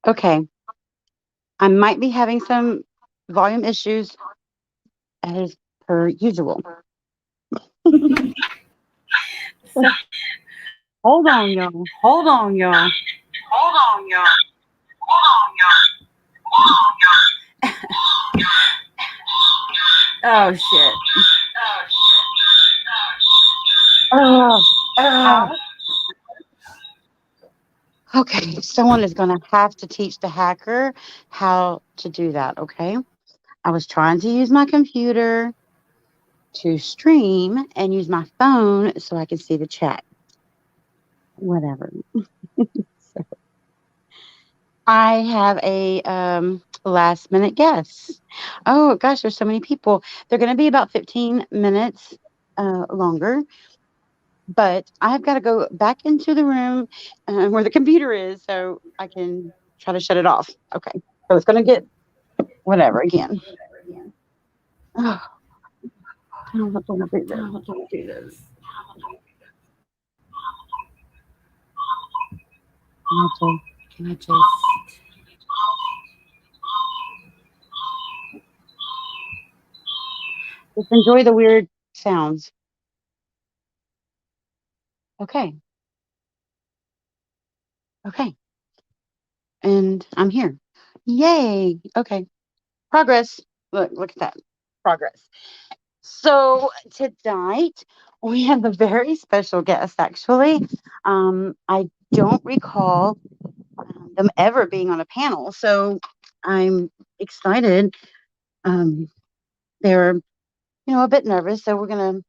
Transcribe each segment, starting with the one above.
Okay, I might be having some volume issues as per usual. So, Hold on, y'all. Hold on, y'all. oh shit. Uh, okay, someone is going to have to teach the hacker how to do that, okay? I was trying to use my computer to stream and use my phone so I could see the chat. Whatever. So I have a last minute guess. Oh gosh, there's so many people. They're going to be about 15 minutes longer, but I've got to go back into the room where the computer is so I can try to shut it off. Okay, so it's going to get whatever again. Oh, I don't know if I'm going to do this. Don't do this. Can I just just enjoy the weird sounds? Okay, okay, and I'm here. Yay. Okay. Progress. Look at that. Progress. So tonight we have a very special guest, actually. I don't recall them ever being on a panel, so I'm excited. Um, they're, a bit nervous, so we're gonna,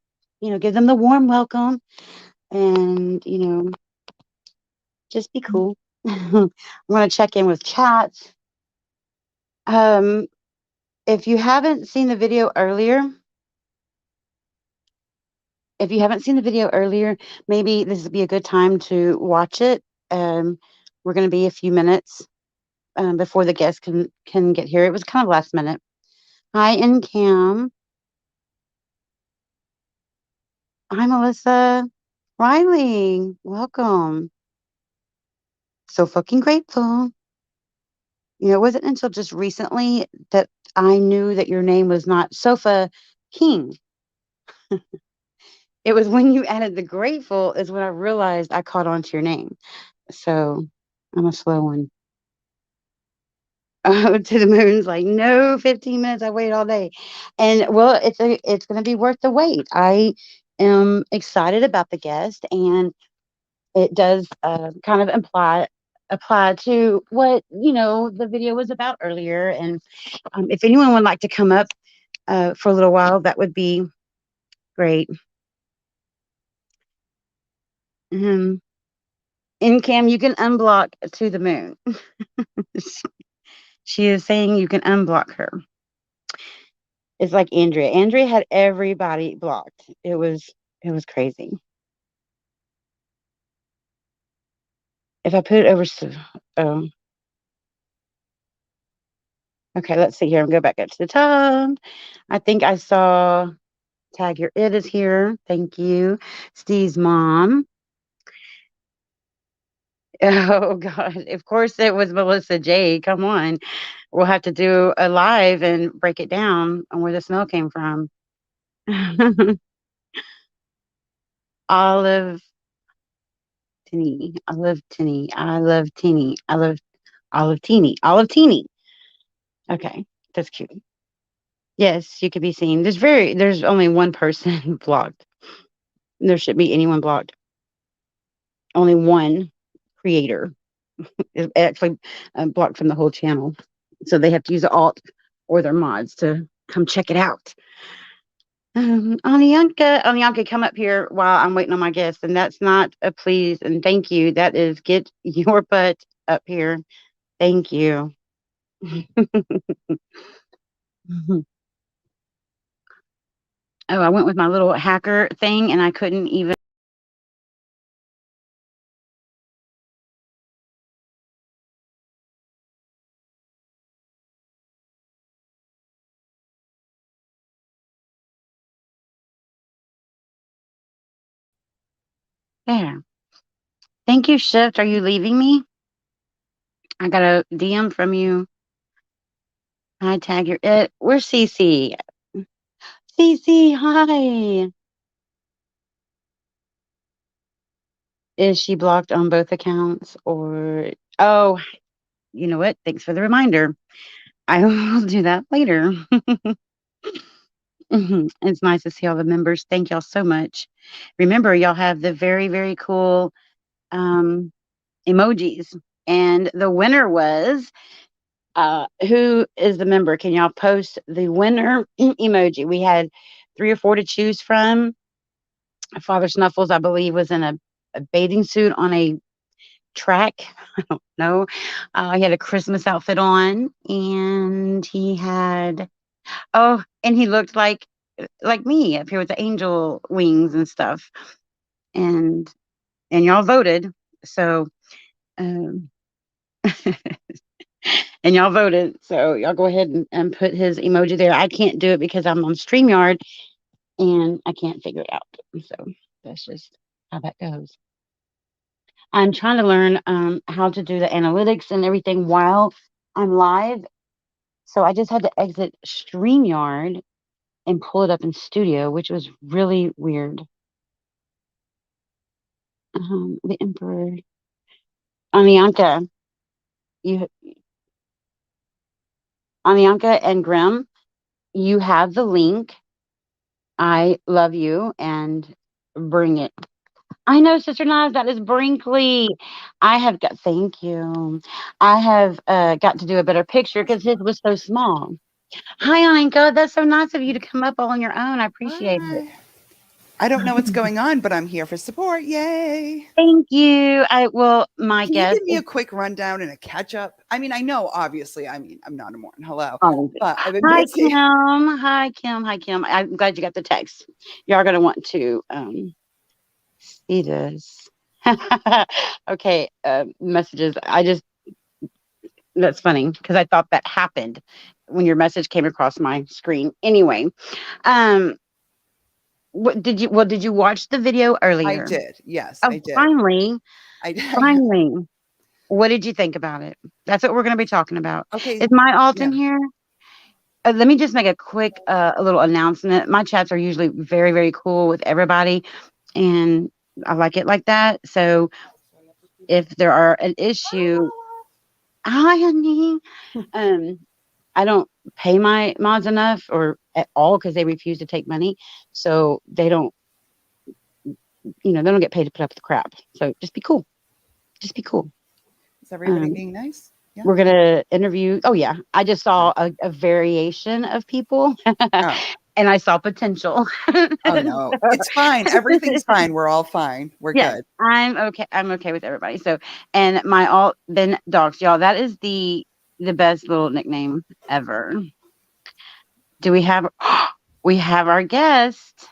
give them the warm welcome and, just be cool. I'm gonna check in with chat. Um, if you haven't seen the video earlier, maybe this would be a good time to watch it. Um, we're going to be a few minutes before the guests can get here. It was kind of last minute. Hi, and Cam. Hi, Melissa. Riley, welcome. So fucking grateful. It wasn't until just recently that I knew that your name was not Sofa King. It was when you added the grateful is when I realized I caught on to your name. So I'm a slow one. To the moon's like, no, 15 minutes. I waited all day. And well, it's going to be worth the wait. I am excited about the guest, and it does kind of apply to what, the video was about earlier. And if anyone would like to come up for a little while, that would be great. Um, and Cam, you can unblock to the moon. She is saying you can unblock her. It's like Andrea. Andrea had everybody blocked. It was crazy. If I put it over, um, okay, let's see here. I'm go back up to the top. I think I saw tag your it is here. Thank you, Steve's mom. Oh God! Of course it was Melissa J. Come on, we'll have to do a live and break it down on where the smell came from. Olive Tinny, Olive Tinny, I love Tinny, I love Olive Teeny, Olive Teeny. Okay, that's cute. Yes, you could be seen. There's only one person blocked. There shouldn't be anyone blocked. Only one creator is actually blocked from the whole channel. So they have to use the alt or their mods to come check it out. Anyanka, come up here while I'm waiting on my guest. And that's not a please and thank you. That is get your butt up here. Thank you. Oh, I went with my little hacker thing and I couldn't even. There. Thank you, Shift. Are you leaving me? I got a DM from you. Hi, tag your it. Where's Cece? Cece, hi. Is she blocked on both accounts or oh, you know what? Thanks for the reminder. I will do that later. It's nice to see all the members. Thank y'all so much. Remember, y'all have the very, very cool um, emojis. And the winner was who is the member? Can y'all post the winner emoji? We had 3 or 4 to choose from. Father Snuffles, I believe, was in a bathing suit on a track. I don't know. He had a Christmas outfit on, and he had and he looked like me up here with the angel wings and stuff. And y'all voted, so um, and y'all voted, so y'all go ahead and put his emoji there. I can't do it because I'm on StreamYard and I can't figure it out. So that's just how that goes. I'm trying to learn how to do the analytics and everything while I'm live. So I just had to exit StreamYard and pull it up in Studio, which was really weird. The Emperor. Anianka, you Anyanka and Grim, you have the link. I love you and bring it. I know, Sister Knives, that is Brinkley. I have got, thank you. I have got to do a better picture because his was so small. Hi, Anka. That's so nice of you to come up all on your own. I appreciate it. Hi. I don't know what's going on, but I'm here for support. Yay. Thank you. My Can you guest give me is a quick rundown and a catch up? I mean, I know, obviously, I'm not a Morton. Hello. oh, But I've been hi, busy. Kim. Hi, Kim. Hi, Kim. I'm glad you got the text. Y'all are going to want to see this. Okay. Messages. That's funny because I thought that happened when your message came across my screen. Anyway, um, did you watch the video I earlier? did. Yes, Oh, I did. finally, I finally. What did you think about it? That's what we're going to be talking about. okay. Is my alt in Yeah. here? Let me just make a quick, a little announcement. My chats are usually very, very cool with everybody, and I like it like that. So if there are an issue, hi, honey. Um, I don't pay my mods enough or at all because they refuse to take money. So they don't, they don't get paid to put up with the crap. So just be cool. Just be cool. Is everybody Um, being nice? Yeah. we're gonna interview. Oh yeah, I just Oh. saw a variation of people, Oh. and I saw potential. Oh no. It's fine. Everything's fine. We're all fine. We're Yes, good. I'm okay. I'm okay with everybody. So, and my all Ben dogs, y'all. That is the best little nickname ever. Do we have? We have our guest.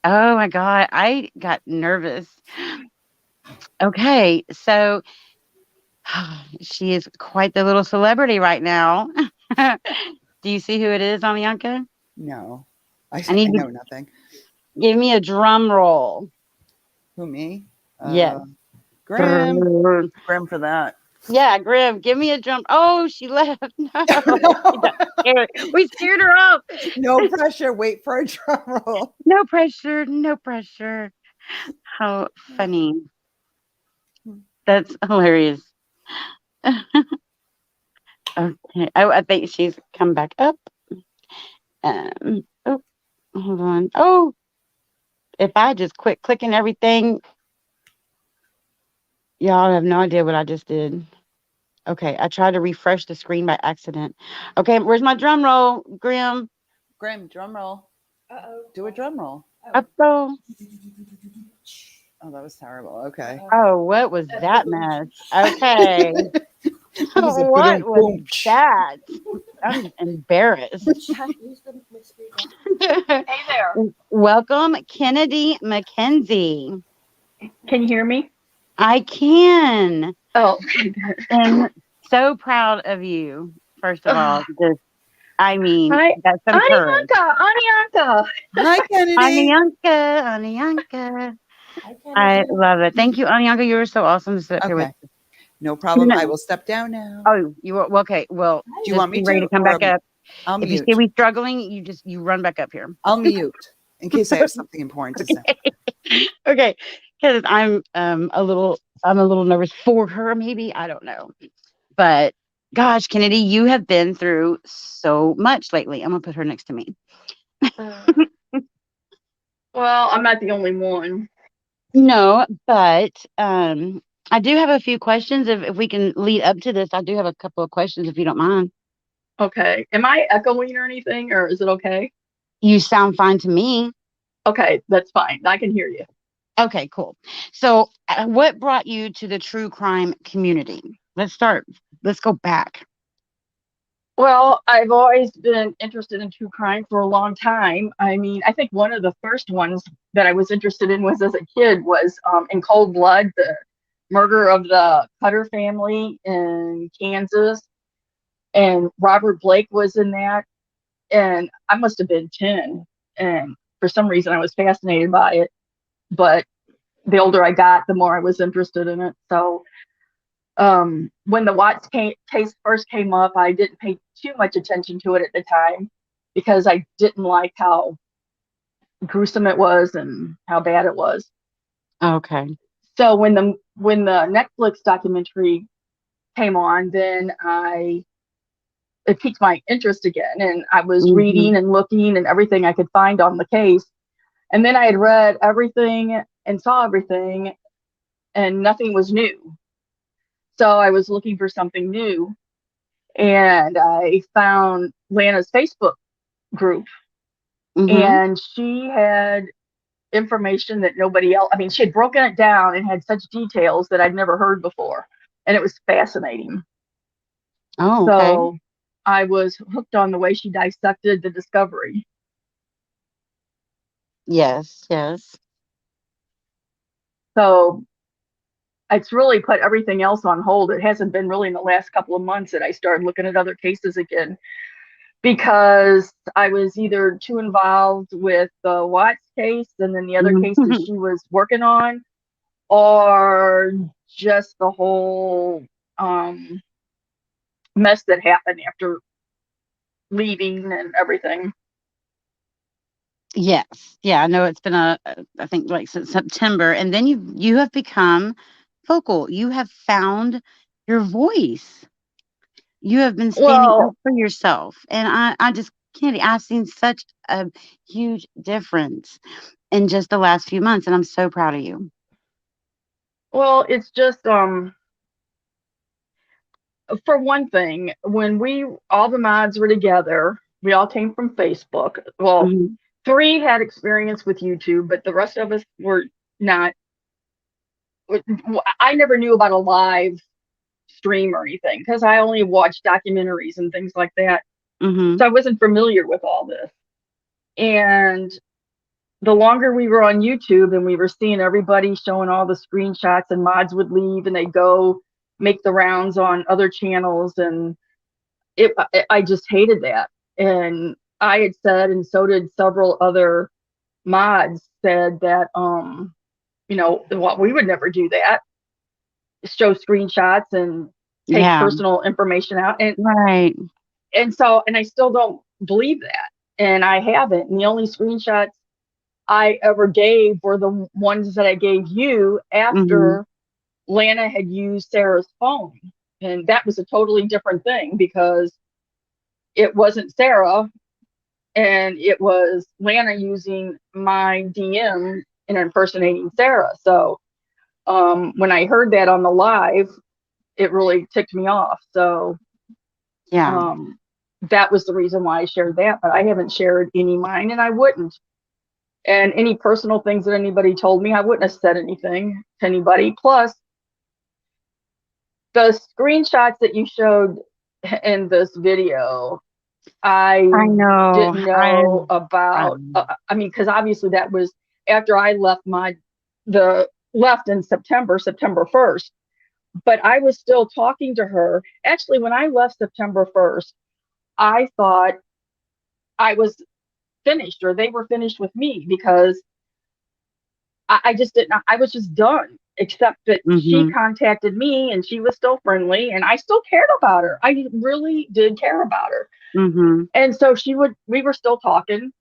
Oh my God, I got nervous. Okay, so she is quite the little celebrity right now. Do you see who it is, Amianka? No. I I need you know to nothing. give me a drum roll. Who me? Yes. Graham. Grrr. Graham for that. Yeah, Grim, give me a drum. Oh, she left. No, she got scared. We scared her off. No pressure. Wait for a drum roll. No pressure. No pressure. How funny. That's hilarious. Okay. Oh, I think she's come back up. Oh, hold on. Oh, if I just quit clicking everything, y'all have no idea what I just did. Okay, I tried to refresh the screen by accident. Okay, where's my drum roll, Grim? Graham, drum roll. Do a drum roll. Up though. Oh, that was terrible. Okay. Oh, what was that mess? Okay. It was a What boom was boom. that? I'm embarrassed. Hey there. Welcome, Kennedy McKenzie. Can you hear me? I can. Oh. am so proud of you, first of all. Just, I mean, Hi, that's some courage. Anianka. Anianka. Hi, Kennedy. Anyanka, Anyanka. I love it. Thank you, Anyanka. You were so awesome to sit up here with. Okay. No You problem. I know. will step down now. Oh, you were well, okay. Well, Do you just want me be ready to to? come back Or up. I'll If you see mute. me struggling, you run back up here. I'll mute in case I have something important to say. Okay, because I'm a little nervous for her. Maybe I don't know, but gosh, Kennedy, you have been through so much lately. I'm gonna put her next to me. Uh, well, I'm not the only one. No, but I do have a few questions. If we can lead up to this, I do have a couple of questions if you don't mind. Okay. Am I echoing or anything, or is it okay? You sound fine to me. Okay, that's fine. I can hear you. Okay, cool. So, what brought you to the true crime community? Let's start. Let's go back. Well, I've always been interested in true crime for a long time. I mean, I think one of the first ones that I was interested in was as a kid was in Cold Blood, the murder of the Cutter family in Kansas, and Robert Blake was in that, and I must have been 10, and for some reason I was fascinated by it. But the older I got, the more I was interested in it. So when the case first came up, I didn't pay too much attention to it at the time because I didn't like how gruesome it was and how bad it was. Okay. So when the Netflix documentary came on, then I it piqued my interest again. And I was Mm-hmm. reading and looking and everything I could find on the case. And then I had read everything and saw everything, and nothing was new. So I was looking for something new, and I found Lana's Facebook group, Mm-hmm. and she had information that nobody else, I mean, she had broken it down and had such details that I'd never heard before. And it was fascinating. Oh, okay. So I was hooked on the way she dissected the discovery. Yes, yes. So it's really put everything else on hold. It hasn't been really in the last couple of months that I started looking at other cases again, because I was either too involved with the Watts case and then the other cases Mhm. she was working on, or just the whole um, mess that happened after leaving and everything. Yes. Yeah, I know it's been I think like since September, and then you have become vocal. You have found your voice. You have been standing up Well, for yourself. And I just can't, I've seen such a huge difference in just the last few months, and I'm so proud of you. well, it's just for one thing, when we all the mods were together, we all came from Facebook. Well, Mhm. 3 had experience with YouTube, but the rest of us were not. I never knew about a live stream or anything because I only watched documentaries and things like that. Mhm. So I wasn't familiar with all this. And the longer we were on YouTube and we were seeing everybody showing all the screenshots, and mods would leave and they go make the rounds on other channels, and I just hated that. And I had said, and so did several other mods, said that well, we would never do that, show screenshots and take Yeah. personal information out. Right. And so, and I still don't believe that, and I haven't. And the only screenshots I ever gave were the ones that I gave you Mhm. after Lana had used Sarah's phone. And that was a totally different thing because it wasn't Sarah, and it was Lana using my DM and impersonating Sarah. So when I heard that on the live, it really ticked me off. So Yeah. um, that was the reason why I shared that. But I haven't shared any of mine, and I wouldn't. And any personal things that anybody told me, I wouldn't have said anything to anybody. Plus, the screenshots that you showed in this video, I I know. didn't know I about. I mean, because obviously that was after I left the left in September 1st. But I was still talking to her. Actually, when I left September 1st, I thought I was finished, or they were finished with me, because I just didn't. I was just done. Except that she Mhm. contacted me and she was still friendly, and I still cared about her. I really did care about her. Mhm. And so we were still talking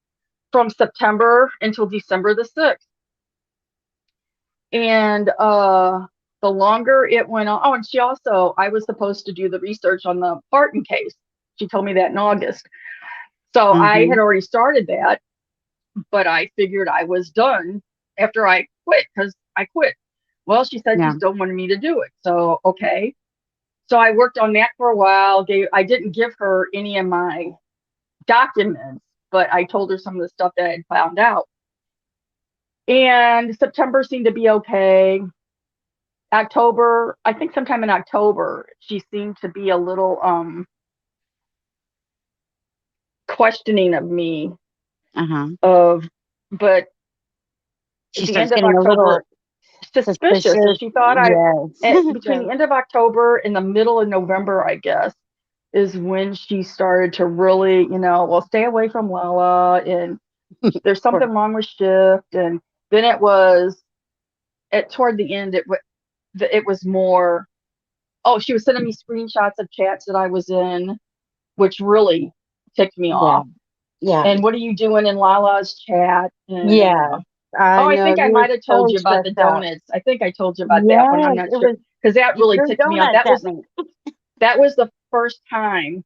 from September until December the 6th. And the longer it went on, oh, and I was supposed to do the research on the Parton case. She told me that in August. So I had Mhm. already started that, but I figured I was done after I quit, because I quit. Well, she said she Yeah. still wanted me to do it. So, okay. So I worked on that for a while. I didn't give her any of my documents, but I told her some of the stuff that I had found out. And September seemed to be okay. October, I think sometime in October, she seemed to be a little questioning of me, Uh-huh. of but at She the end starts of getting a October, little suspicious. And suspicious. she thought Yes. between Yes. the end of October and the middle of November, I guess, is when she started to really, well, stay away from Lala, and there's something wrong with Shift. And then it was toward the end, it was more, oh, she was sending me screenshots of chats that I was in, which really ticked me Yeah. off. Yeah. And what are you doing in Lala's chat? And Yes. oh, I I know think I you were might have told so you about the stressed out. donuts. I think I told you about that one. I'm Yes, not it sure, was because that you really threw ticked me off. donuts at me. That was the first time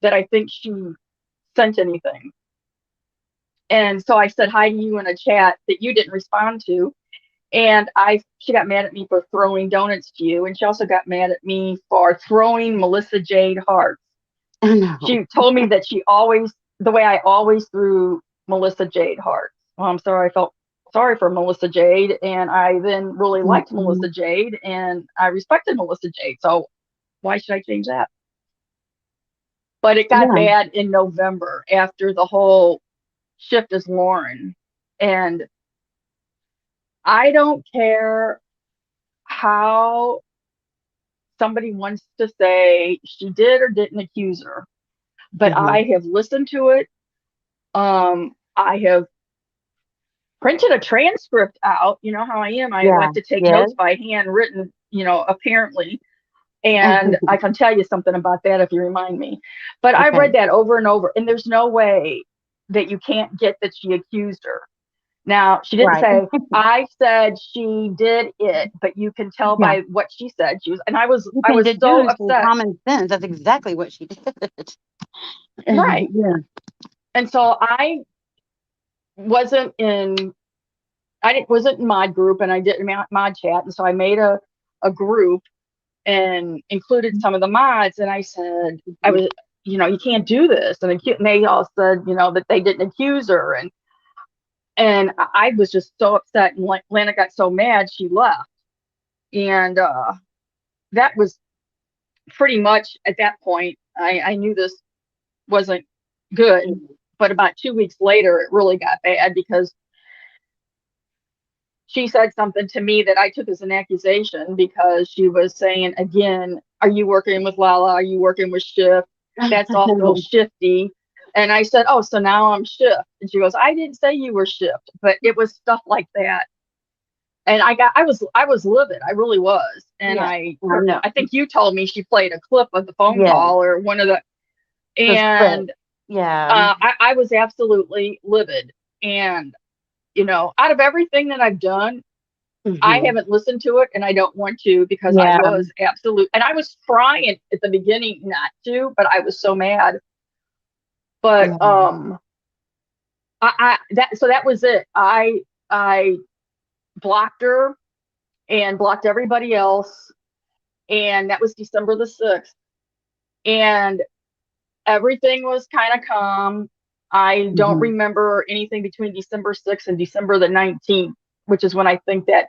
that I think she sent anything. And so I said hi to you in a chat that you didn't respond to. And she got mad at me for throwing donuts to you. And she also got mad at me for throwing Melissa Jade hearts. I know. She told me that the way I always threw Melissa Jade hearts. Well, I'm sorry, I felt sorry for Melissa Jade. And I then really liked Melissa Jade and I respected Melissa Jade. So why should I change that? But it got bad in November after the whole shift as Lauren. And I don't care how somebody wants to say she did or didn't accuse her, but I have listened to it. I have printed a transcript out. You know how I am. I like to take notes by handwritten, apparently. And I can tell you something about that if you remind me. But I read that over and over, and there's no way that you can't get that she accused her. Now, she didn't say, I said she did it, but you can tell by what she said. I was so upset. Common sense. That's exactly what she did. Right. Yeah. And so I wasn't in mod group, and I didn't mod chat. And so I made a group and included some of the mods. And I said, you can't do this. And they all said, that they didn't accuse her. And I was just so upset. And Lana got so mad, she left. And that was pretty much at that point. I knew this wasn't good. But about 2 weeks later, it really got bad because she said something to me that I took as an accusation because she was saying, again, are you working with Lala? Are you working with Shift? That's awful shifty. And I said, oh, so now I'm Shift. And she goes, I didn't say you were Shift, but it was stuff like that. And I was livid. I really was. And I think you told me she played a clip of the phone call or one of the, and I was absolutely livid. And, out of everything that I've done, I haven't listened to it and I don't want to because I was and I was trying at the beginning not to, but I was so mad. But so that was it. I blocked her and blocked everybody else. And that was December the 6th. And everything was kind of calm. I don't remember anything between December 6th and December the 19th, which is when I think that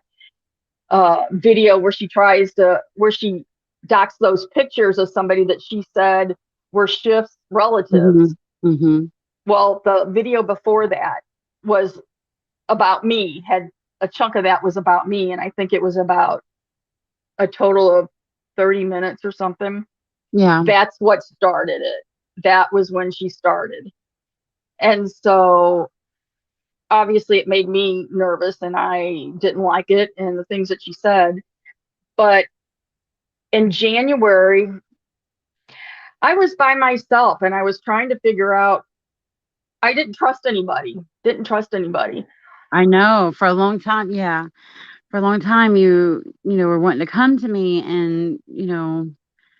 video where she docks those pictures of somebody that she said were Shift's relatives. Well, the video before that was about me, had a chunk of that was about me. And I think it was about a total of 30 minutes or something. Yeah. That's what started it. That was when she started. And so obviously it made me nervous and I didn't like it and the things that she said. But in January, I was by myself and I was trying to figure out, I didn't trust anybody. I know for a long time. Yeah. For a long time, you were wanting to come to me and,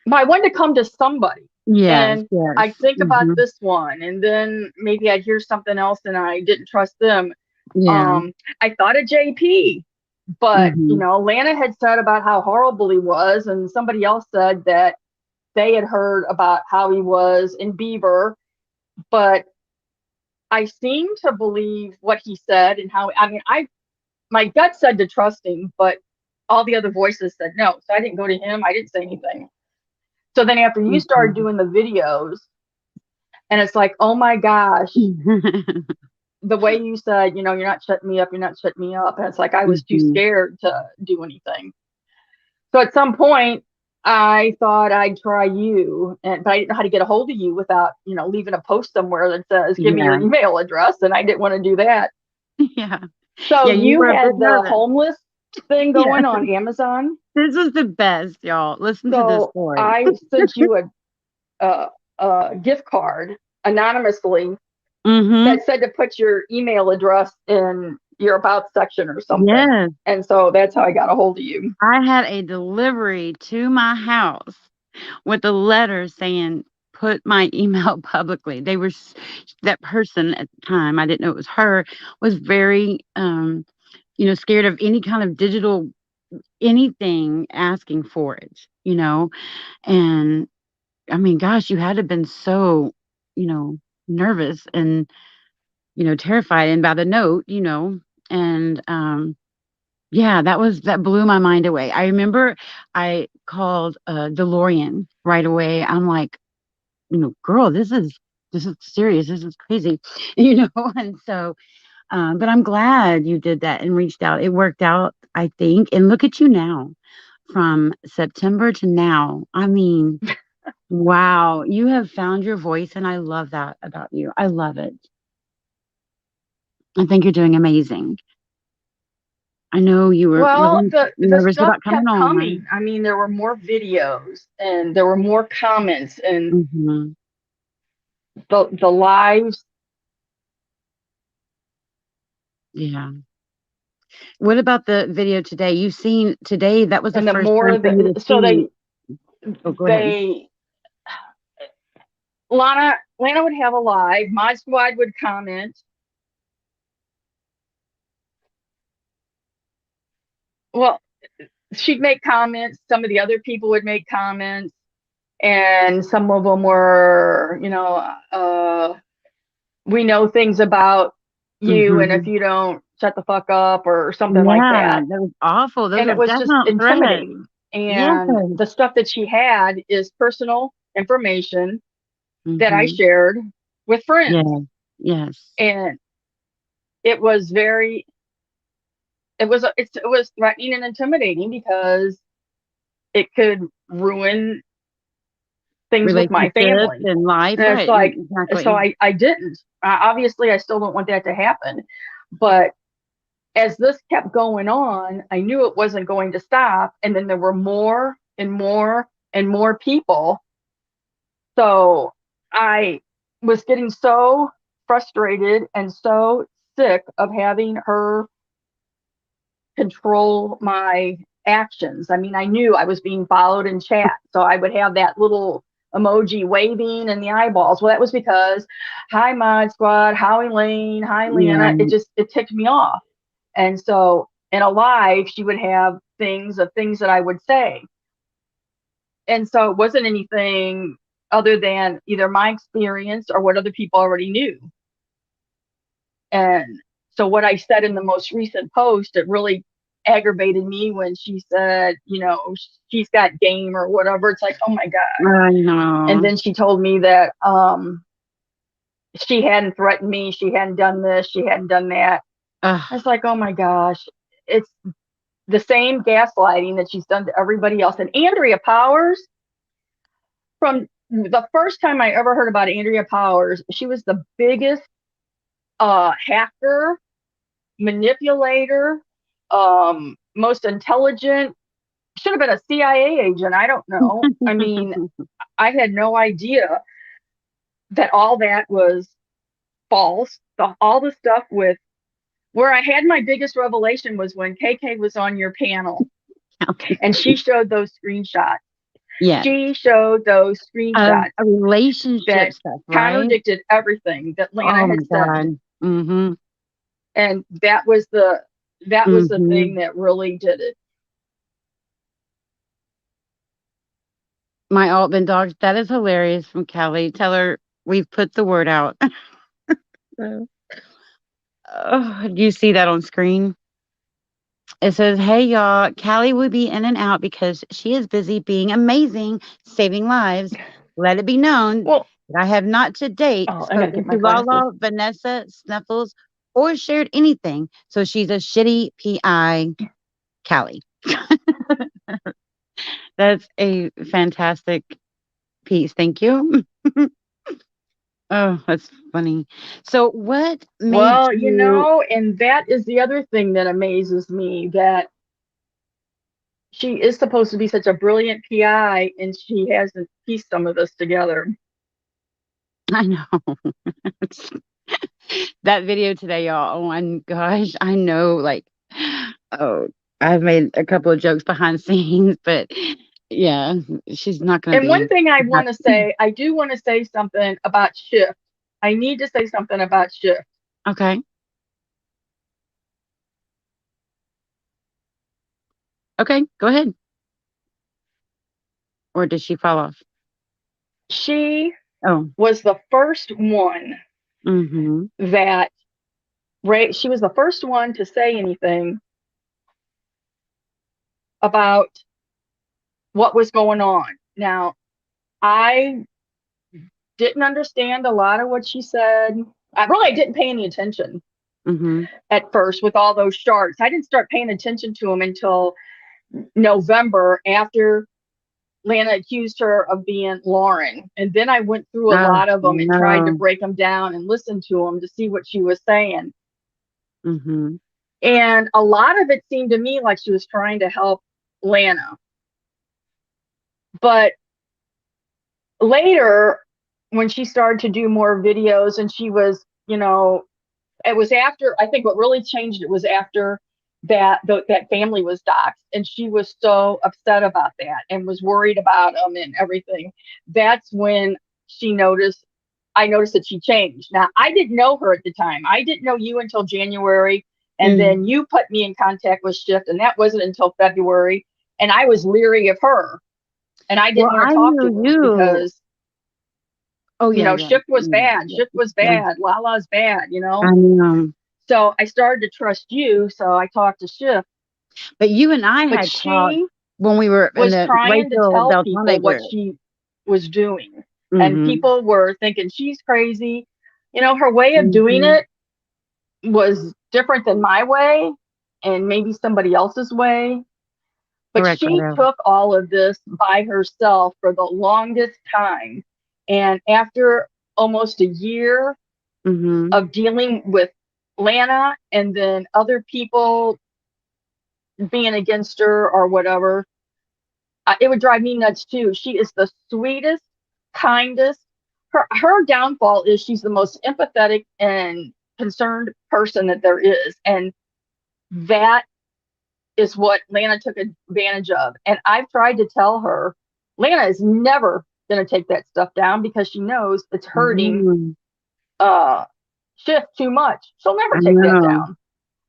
But I wanted to come to somebody. Yes. I'd think about this one and then maybe I'd hear something else and I didn't trust them. Yeah. I thought of JP, but Lana had said about how horrible he was, and somebody else said that they had heard about how he was in Beaver, but I seem to believe what he said and how, my gut said to trust him, but all the other voices said no. So I didn't go to him. I didn't say anything. So then after you started doing the videos, and it's like, oh my gosh, the way you said, you're not shutting me up. You're not shutting me up. And it's like, I was too scared to do anything. So at some point I thought I'd try you, but I didn't know how to get a hold of you without, leaving a post somewhere that says, give me your email address. And I didn't want to do that. Yeah. So you had the homeless thing going on Amazon. This was the best, y'all. Listen to this story. I sent you a gift card anonymously that said to put your email address in your about section or something. Yes. And so that's how I got a hold of you. I had a delivery to my house with a letter saying, put my email publicly. They were that person at the time, I didn't know it was her, was very scared of any kind of digital anything asking for it, and I mean, gosh, you had to have been so, nervous and, terrified and about a note, and yeah, that blew my mind away. I remember I called DeLorean right away. I'm like, girl, this is serious. This is crazy, And so, but I'm glad you did that and reached out. It worked out, I think. And look at you now, from September to now. I mean, wow, you have found your voice, and I love that about you. I love it. I think you're doing amazing. I know you were Well, really the nervous stuff about coming kept on. coming. I mean, there were more videos and there were more comments and Mhm. the lives Yeah. What about the video today? You've seen today, that was the and the first more time for you the to so see. Oh, go ahead. they Lana would have a live, Mod Squad would comment. Well, she'd make comments, some of the other people would make comments, and some of them were, we know things about you, and if Mhm. you don't shut the fuck up or something like Yeah, that. that was awful. Those And are it was just definite threats. intimidating. Yes. And the stuff that she had is personal information that I Mhm. shared with friends. Yeah. Yes. And it was very, it was threatening and intimidating because it could ruin things with my Relationships family. and life, And it's right, like, so exactly. I didn't. Obviously, I still don't want that to happen. But as this kept going on, I knew it wasn't going to stop. And then there were more and more and more people. So I was getting so frustrated and so sick of having her control my actions. I mean, I knew I was being followed in chat. So I would have that little emoji waving and the eyeballs. Well, that was because, hi, Mod Squad, hi, Elaine, hi, Lana. Yeah. It ticked me off. And so in a live, she would have things that I would say. And so it wasn't anything other than either my experience or what other people already knew. And so what I said in the most recent post, it really aggravated me when she said, she's got game or whatever. It's like, oh my God. I And know. then she told me that she hadn't threatened me, she hadn't done this, she hadn't done that. I Ugh. was like, oh my gosh. It's the same gaslighting that she's done to everybody else. And Andrea Powers, from the first time I ever heard about Andrea Powers, she was the biggest hacker, manipulator, most intelligent, should have been a CIA agent. I don't know. I mean, I had no idea that all that was false. All the stuff with where I had my biggest revelation was when KK was on your panel and she showed those screenshots. Yes. She showed those screenshots A relationship that stuff, right? contradicted everything that Lana Oh had my said. God. Mhm. And that was the thing Mhm. that really did it. My Altman dog, that is hilarious from Kelly. Tell her we've put the word out. So, oh, do you see that on screen? It says, "Hey y'all, Callie will be in and out because she is busy being amazing, saving lives. Let it be known Well, that I have not to date oh, I gotta spoken get my to glasses. Lala, Vanessa, Snuffles, or shared anything. So she's a shitty PI, Callie." That's a fantastic piece. Thank you. Oh, that's funny. So, what made Well, you? and that is the other thing that amazes me, that she is supposed to be such a brilliant PI and she hasn't pieced some of this together. I know. That video today, y'all. Oh my gosh. I know, like, oh, I've made a couple of jokes behind the scenes, but Yeah, she's not going to And one be. thing I want to say, I do want to say something about Shift. I need to say something about Shift. Okay. Okay, go ahead. Or did she fall off? She Oh. was the first one Mm-hmm. that she was the first one to say anything about what was going on. Now, I didn't understand a lot of what she said. I really didn't pay any attention Mm-hmm. at first with all those sharks. I didn't start paying attention to them until November after Lana accused her of being Lauren. And then I went through a Oh, lot of them and tried to no. break them down and listen to them to see what she was saying. Mm-hmm. And a lot of it seemed to me like she was trying to help Lana. But later, when she started to do more videos and she was, it was after, I think what really changed it was after that family was doxxed, and she was so upset about that and was worried about them and everything. That's when she noticed I noticed that she changed. Now, I didn't know her at the time. I didn't know you until January, and then Mm-hmm. you put me in contact with Shift, and that wasn't until February. And I was leery of her, and I Well, didn't want I to talk to knew her you. because Oh, yeah, yeah. Shift was Yeah, bad. yeah, Shift was yeah. bad. Lala's bad. I know. So I started to trust you. So I talked to Shift, But you and I but had talked she when we were in was the trying to Rachel tell Beltane people what group. she was doing. And Mm-hmm. people were thinking she's crazy. Her way of doing Mm-hmm. it was different than my way and maybe somebody else's way. But Correct, she Rado. took all of this by herself for the longest time. And after almost a year Mm-hmm. of dealing with Lana and then other people being against her or whatever, it would drive me nuts too. She is the sweetest, kindest. Her downfall is she's the most empathetic and concerned person that there is, and that is what Lana took advantage of. And I've tried to tell her Lana is never going to take that stuff down because she knows it's hurting Mm-hmm. uh Shift too much. She'll never I take that know. down.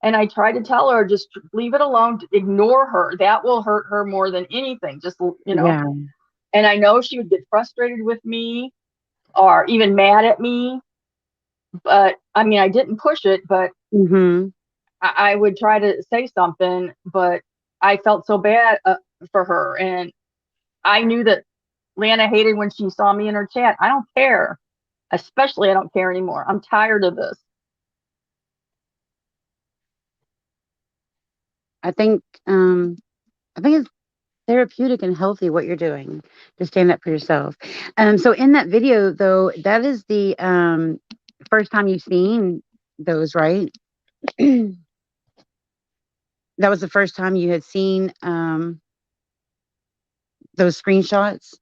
And I tried to tell her, just leave it alone, ignore her. That will hurt her more than anything. Just. Yeah. And I know she would get frustrated with me or even mad at me. But I mean, I didn't push it, but Mm-hmm. I would try to say something. But I felt so bad for her. And I knew that Lana hated when she saw me in her chat. I don't care. Especially, I don't care anymore. I'm tired of this. I think um I think it's therapeutic and healthy what you're doing to stand up for yourself. So in that video though, that is the first time you've seen those, right? That was the first time you had seen those screenshots.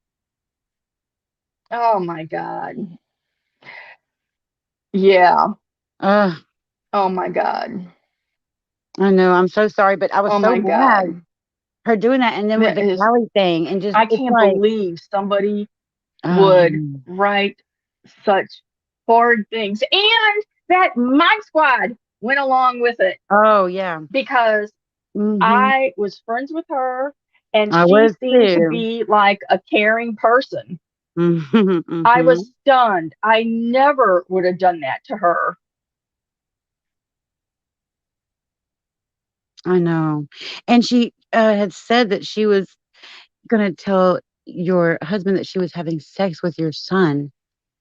Oh my God. Yeah. Uh, Oh my God. I know. I'm so sorry, but I was Oh so my God. mad her doing that, and then with That the is, Cali thing, and just I it's can't like, believe somebody would um, write such horrid things. And that my squad went along with it oh yeah, because hmm, I was friends with her and I she was seemed to too. be like a caring person. Hmm, I hmm. was stunned. I never would have done that to her. I know, and she had said that she was gonna tell your husband that she was having sex with your son.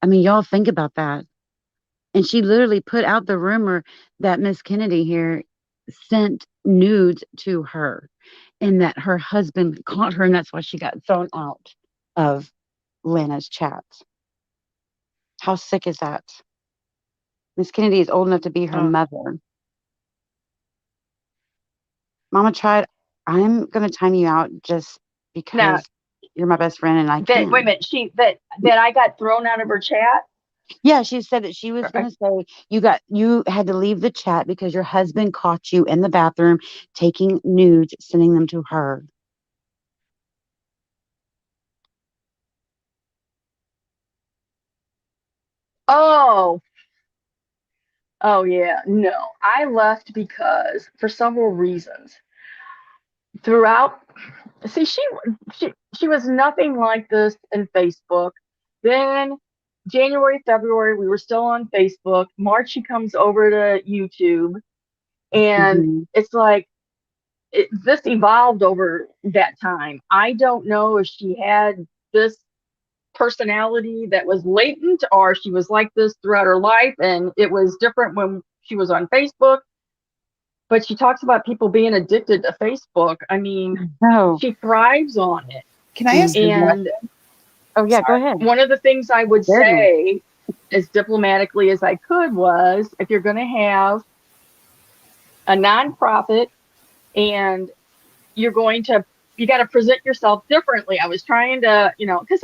I mean, y'all think about that. And she literally put out the rumor that Miss Kennedy here sent nudes to her and that her husband caught her, and that's why she got thrown out of Lana's chat. How sick is that? Miss Kennedy is old enough to be her Oh, mother. Mama tried. I'm going to time you out just now because you're my best friend and I that wait a can. minute, that I got thrown out of her chat. Yeah, she said that she was I, going to say you had to leave the chat because your husband caught you in the bathroom taking nudes, sending them to her. Oh, oh yeah. No, I left because for several reasons. Throughout, see, she was nothing like this in Facebook. Then January, February, we were still on Facebook. March, she comes over to YouTube, and Mm-hmm. it's like this evolved over that time. I don't know if she had this personality that was latent or she was like this throughout her life and it was different when she was on Facebook. But she talks about people being addicted to Facebook. I mean, Oh. she thrives on it. Can I ask a Mm-hmm. And question? Oh, yeah, go Sorry. ahead. one of the things I would Goodness. say as diplomatically as I could was if you're going to have a nonprofit and you're going to, you got to present yourself differently. I was trying to, because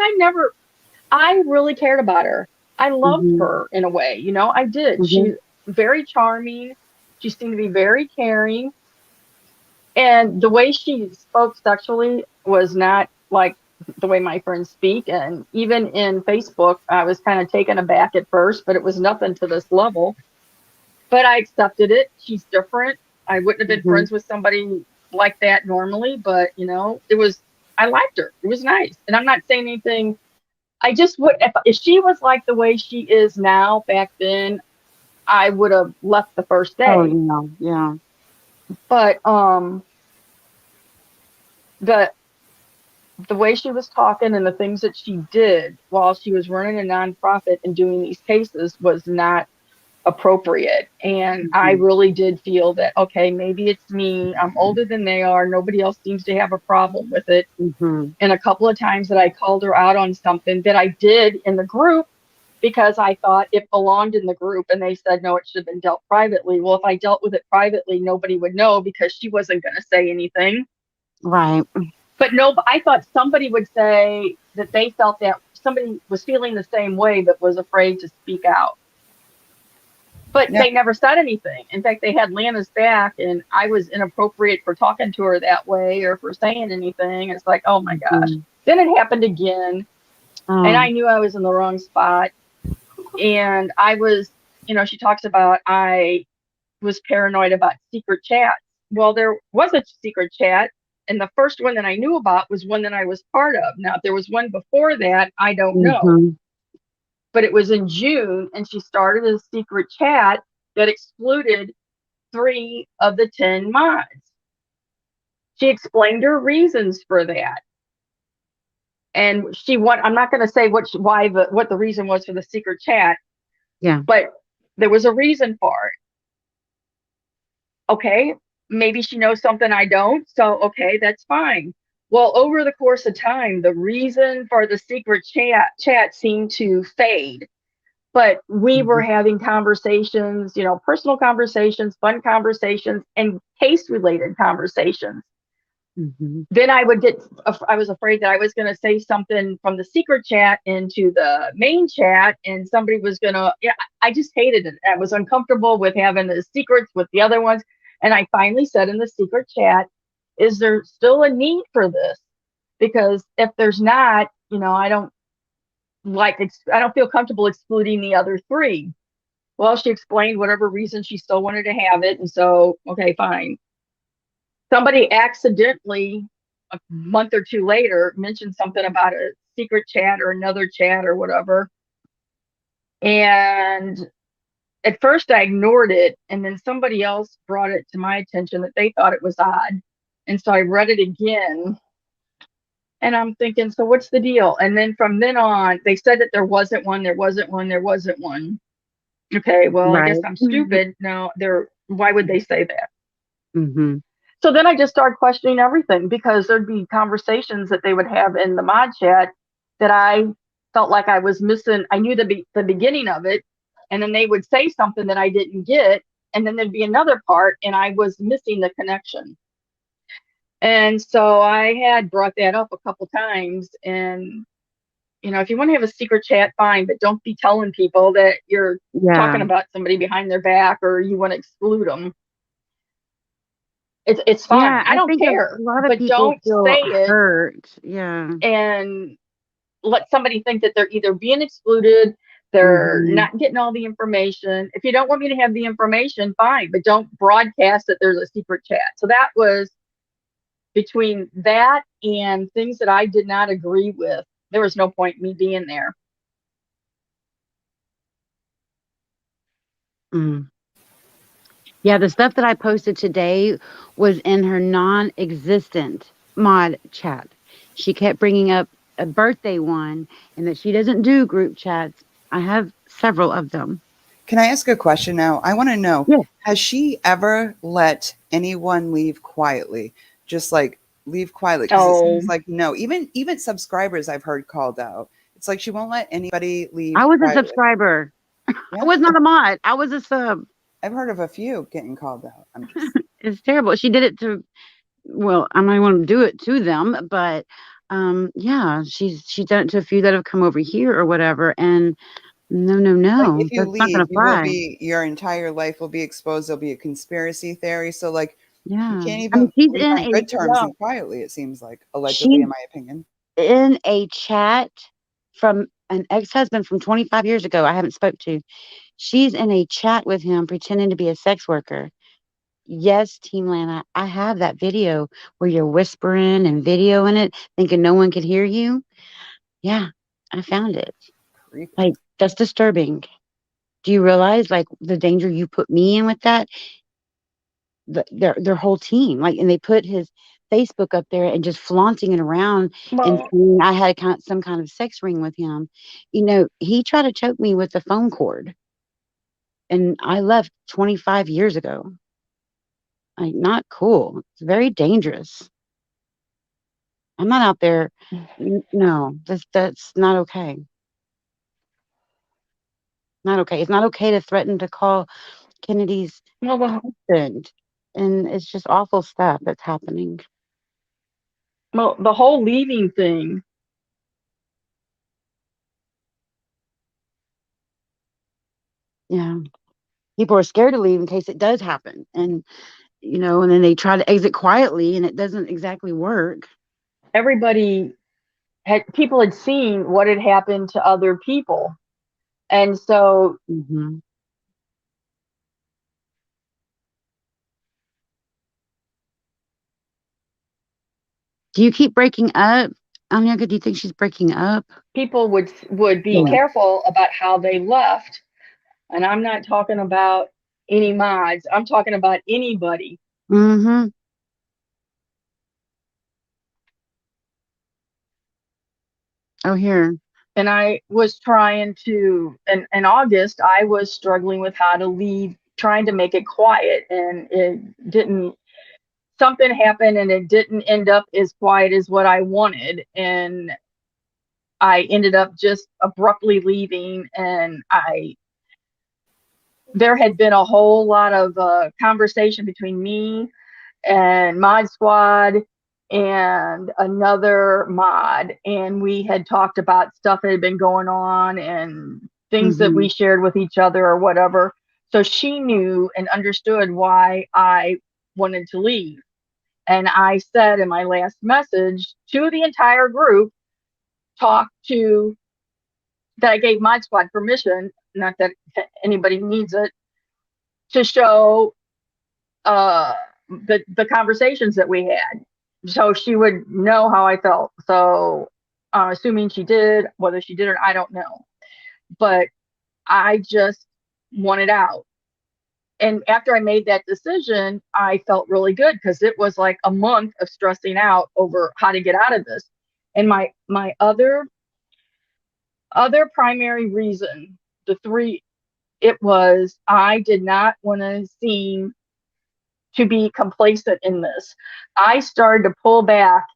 I really cared about her. I loved Mm-hmm. her in a way, I did. Mm-hmm. She's very charming. She seemed to be very caring. And the way she spoke sexually was not like the way my friends speak. And even in Facebook, I was kind of taken aback at first, but it was nothing to this level. But I accepted it. She's different. I wouldn't have been Mm-hmm. friends with somebody like that normally, but it was, I liked her. It was nice. And I'm not saying anything. I just would, if she was like the way she is now back then, I would have left the first Oh, day. yeah. But the the way she was talking and the things that she did while she was running a nonprofit and doing these cases was not appropriate. And I Mm-hmm. really did feel that, okay, maybe it's me. I'm older than they are. Nobody else seems to have a problem with it. Mm-hmm. And a couple of times that I called her out on something that I did in the group because I thought it belonged in the group and they said, no, it should have been dealt privately. Well, if I dealt with it privately, nobody would know because she wasn't going to say anything. Right. But no, I thought somebody would say that they felt that somebody was feeling the same way but was afraid to speak out. But Yeah. they never said anything. In fact, they had Lana's back, and I was inappropriate for talking to her that way or for saying anything. It's like, oh my gosh. Mm-hmm. Then it happened again, and Oh. I knew I was in the wrong spot. And I was, she talks about I was paranoid about secret chats. Well, there was a secret chat, and the first one that I knew about was one that I was part of. Now, if there was one before that, I don't know. Mm-hmm. But it was in June, and she started a secret chat that excluded 3 of the 10 mods. She explained her reasons for that. And I'm not going to say what the reason was for the secret chat, Yeah. but there was a reason for it. Okay, maybe she knows something I don't. So, okay, that's fine. Well, over the course of time, the reason for the secret chat seemed to fade. But we were Mm-hmm. having conversations, personal conversations, fun conversations, and case related conversations. Mm-hmm. Then I was afraid that I was going to say something from the secret chat into the main chat and somebody was going to, yeah, I just hated it. I was uncomfortable with having the secrets with the other ones. And I finally said in the secret chat, is there still a need for this? Because if there's not, I don't feel comfortable excluding the other 3. Well, she explained whatever reason she still wanted to have it. And so, okay, fine. Somebody accidentally a month or 2 later mentioned something about a secret chat or another chat or whatever. And at first I ignored it. And then somebody else brought it to my attention that they thought it was odd. And so I read it again. And I'm thinking, so what's the deal? And then from then on, they said that there wasn't one, there wasn't one, there wasn't one. Okay, well, I guess Right. I'm stupid. No, why would they say that? Mm-hmm. So then I just started questioning everything because there'd be conversations that they would have in the mod chat that I felt like I was missing. I knew the beginning of it, and then they would say something that I didn't get, and then there'd be another part, and I was missing the connection. And so I had brought that up a couple times, and if you want to have a secret chat, fine, but don't be telling people that you're Yeah. talking about somebody behind their back or you want to exclude them. It's fine. Yeah. I I don't think a care, lot of but people don't say feel it hurt. Yeah. and let somebody think that they're either being excluded They're Mhm. not getting all the information. If you don't want me to have the information, fine, but don't broadcast that there's a secret chat. So that was between that and things that I did not agree with. There was no point in me being there. Mm. Yeah, the stuff that I posted today was in her non-existent mod chat. She kept bringing up a birthday one and that she doesn't do group chats. I have several of them. Can I ask a question now? I want to know, Yeah. has she ever let anyone leave quietly? Just like leave quietly because it Oh, seems like no, even subscribers I've heard called out. It's like she won't let anybody leave I was a quietly. subscriber. I Yeah, was not a mod. I was a sub. I've heard of a few getting called out. I'm just It's terrible. She did it to, well, I might want to do it to them, but yeah, she's done it to a few that have come over here or whatever. And no, no, like no, if you that's not leave, gonna you will fly. be your entire life will be exposed. There'll be a conspiracy theory. So like you Yeah. can't I mean, even leave on good terms yeah. and quietly, it seems like, allegedly, she's in my opinion. in a chat from an ex-husband from 25 years ago I haven't spoke to. She's in a chat with him pretending to be a sex worker. Yes, Team Lana, I have that video where you're whispering and videoing it, thinking no one could hear you. Yeah, I found it. Creepy. Like, that's disturbing. Do you realize, like, the danger you put me in with that? Their whole team, like, and they put his Facebook up there and just flaunting it around and Well, saying I had some kind of sex ring with him. You know, he tried to choke me with the phone cord, and I left 25 years ago. Like, not cool. It's very dangerous. I'm not out there. No, that's not okay. Not okay. It's not okay to threaten to call Kennedy's well, husband, and it's just awful stuff that's happening. the whole leaving thing. Yeah, people are scared to leave in case it does happen, and and then they try to exit quietly, and it doesn't exactly work. Everybody people had seen what had happened to other people, and so Hmm. Do you keep breaking up, Onyeka? Do you think she's breaking up? people would be Yeah. careful about how they left. And I'm not talking about any mods. I'm talking about anybody. Mm-hmm. Oh, here. And I was trying to, in August, I was struggling with how to leave, trying to make it quiet. And it didn't, something happened and it didn't end up as quiet as what I wanted. And I ended up just abruptly leaving. And there had been a whole lot of conversation between me and Mod Squad and another mod. And we had talked about stuff that had been going on and things that Mm-hmm. we shared with each other or whatever. So she knew and understood why I wanted to leave. And I said in my last message to the entire group, talk to that I gave Mod Squad permission, not that anybody needs it, to show uh, the conversations that we had, so she would know how I felt. So I'm assuming she did. Whether she did or I don't know. But I just wanted out. And after I made that decision, I felt really good because it was like a month of stressing out over how to get out of this. And my other primary reason, the three, it was I did not want to seem to be complacent in this. I started to pull back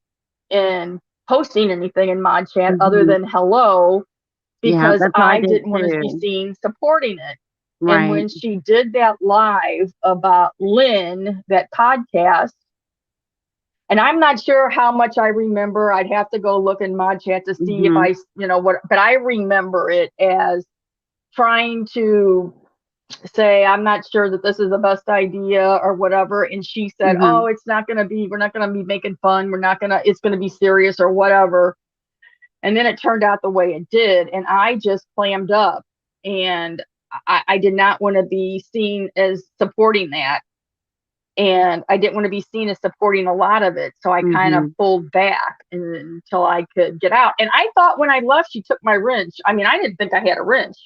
in posting anything in mod chat other Mm-hmm. than hello Yeah, because that's how I I did didn't want to be too. seen supporting it. And Right. when she did that live about Lynn, that podcast, and I'm not sure how much I remember. I'd have to go look in mod chat to see if Mm-hmm. what, but I remember it as trying to say I'm not sure that this is the best idea or whatever, and she said, Mm-hmm. oh, we're not going to be making fun, it's going to be serious or whatever. And then it turned out the way it did, and I just clammed up and I did not want to be seen as supporting that. And I didn't want to be seen as supporting a lot of it. So I kind of Mm-hmm. pulled back until I could get out. And I thought when I left, she took my wrench. I mean, I didn't think I had a wrench.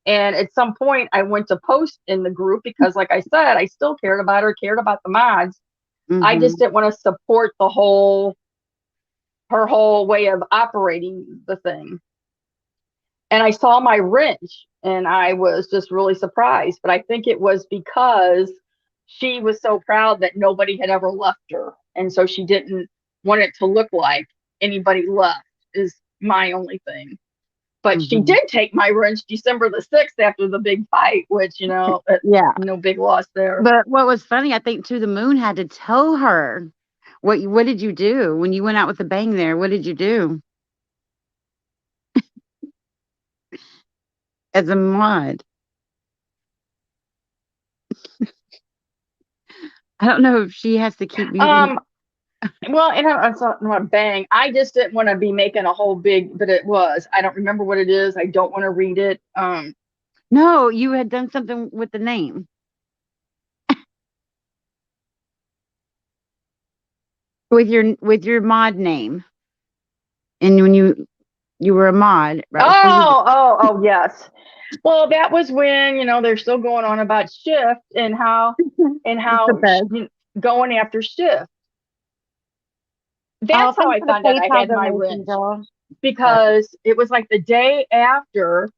And at some point, I went to post in the group because, like I said, I still cared about her, cared about the mods. I just Mm-hmm. didn't want to support her whole way of operating the thing. And I saw my wrench and I was just really surprised. But I think it was because she was so proud that nobody had ever left her. And so she didn't want it to look like anybody left, is my only thing. But she Mm-hmm. did take my wrench December the 6th after the big fight, which, Yeah. no big loss there. But what was funny, I think To the Moon had to tell her what did you do when you went out with the bang there? What did you do as a mod? I don't know if she has to keep muting. Um, well, and it's not a bang. I just didn't want to be making a whole big, but it was. I don't remember what it is. I don't want to read it. No, you had done something with the name. With your mod name. And when you were a mod right before you Yes. Well, that was when, they're still going on about shift and how it's the best. going after shift. Oh, That's how thanks I for the found out I PayPal had my donation, wrench, y'all. because it was like the day after,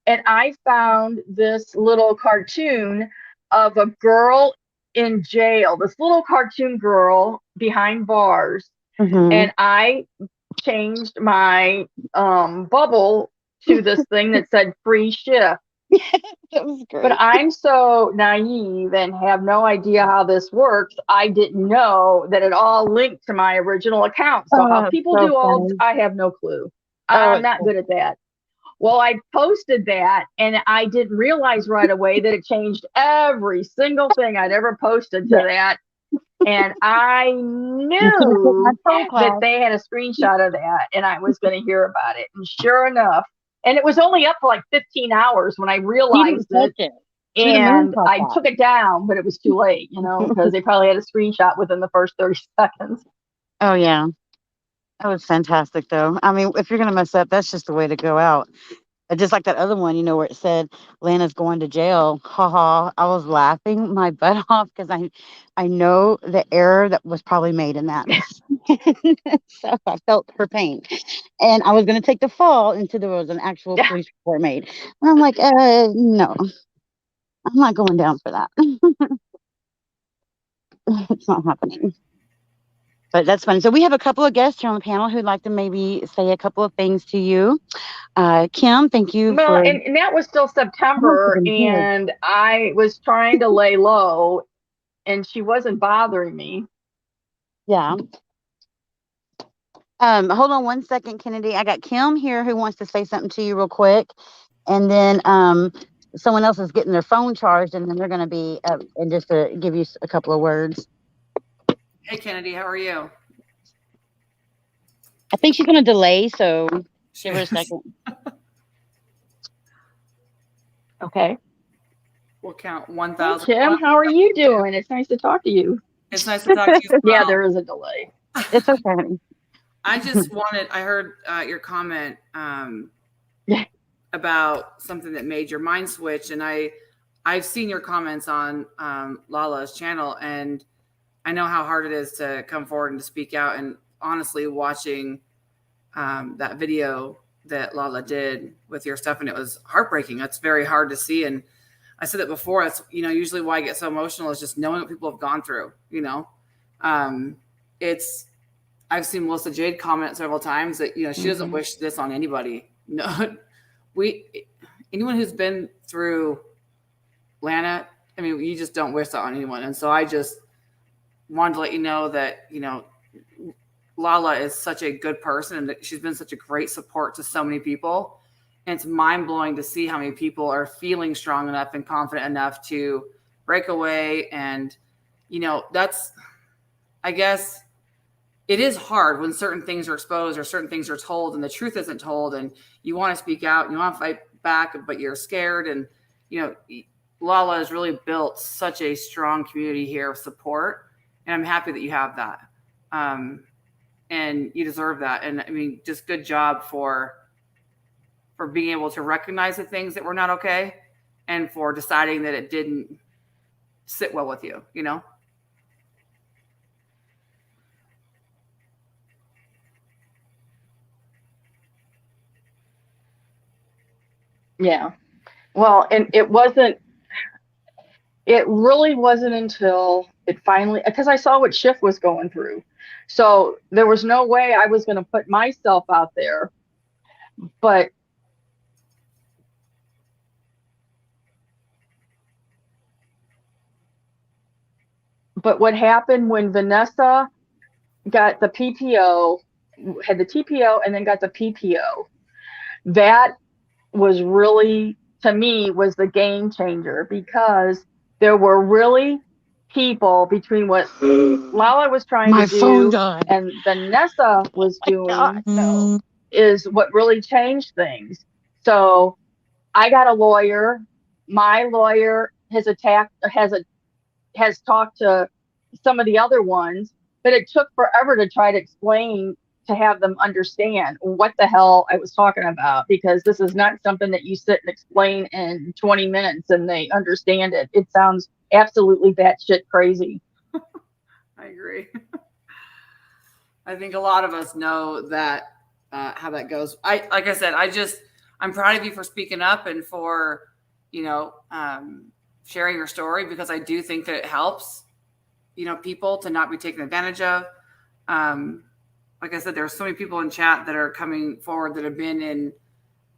and I found this little cartoon of a girl in jail, this little cartoon girl behind bars, Mm-hmm. and I changed my bubble to this thing that said free shift. That was But great. I'm so naive and have no idea how this works. I didn't know that it all linked to my original account. So how Oh, it's people so do funny. I have no clue. Oh, I'm it's not so good at that. Well, I posted that and I didn't realize right away that it changed every single thing I'd ever posted to yeah. that. And I You should have took my knew troll that class. they had a screenshot of that and I was going to hear about it. And sure enough, and it was only up for like 15 hours when I He didn't realized touch it. it. To the Moon And caught I that. took it down, but it was too late, because they probably had a screenshot within the first 30 seconds. Oh yeah, that was fantastic though. I mean, if you're gonna mess up, that's just the way to go out. Just like that other one, where it said Lana's going to jail. Ha ha! I was laughing my butt off because I know the error that was probably made in that. So I felt her pain, and I was gonna take the fall until there was an actual Yeah. police report made. And I'm like, no, I'm not going down for that. It's not happening. But that's fun. So we have a couple of guests here on the panel who'd like to maybe say a couple of things to you. Kim, thank you Well, for and that was still September, being here. and I was trying to lay low, and she wasn't bothering me. Yeah. Hold on one second, Kennedy. I got Kim here who wants to say something to you real quick, and then someone else is getting their phone charged, and then they're going to be and just to give you a couple of words. Hey, Kennedy, how are you? I think she's going to delay, so give her a second. Okay. We'll count Hey, 1,000. Kim, how are you doing? It's nice to talk to you. It's nice to talk to you as Yeah, well. there is a delay. It's okay. I heard your comment Yeah. about something that made your mind switch, and I've seen your comments on Lala's channel, and I know how hard it is to come forward and to speak out. And honestly, watching that video that Lala did with your stuff, and it was heartbreaking. That's very hard to see. And I said it before. That's usually why I get so emotional is just knowing what people have gone through. It's I've seen Melissa Jade comment several times that she doesn't wish this on anybody. No, anyone who's been through Lana, I mean, you just don't wish that on anyone. And so I just wanted to let you know that Lala is such a good person and that she's been such a great support to so many people. And it's mind blowing to see how many people are feeling strong enough and confident enough to break away. And, that's, I guess, it is hard when certain things are exposed or certain things are told and the truth isn't told and you want to speak out and you want to fight back, but you're scared. And, Lala has really built such a strong community here of support. And I'm happy that you have that. And you deserve that. And I mean, just good job for being able to recognize the things that were not okay and for deciding that it didn't sit well with you, Yeah. Well, and it really wasn't until it finally, because I saw what Schiff was going through. So there was no way I was going to put myself out there. But what happened when Vanessa got the PPO, had the TPO and then got the PPO, that was really, to me, was the game changer, because there were really people between what Lala was trying to do and Vanessa was doing is what really changed things. So I got a lawyer. My lawyer has talked to some of the other ones, but it took forever to try to explain, to have them understand what the hell I was talking about, because this is not something that you sit and explain in 20 minutes and they understand it. It sounds absolutely batshit crazy. I agree. I think a lot of us know that how that goes. Like I said, I'm proud of you for speaking up and for, sharing your story, because I do think that it helps, people to not be taken advantage of. Like I said, there are so many people in chat that are coming forward that have been in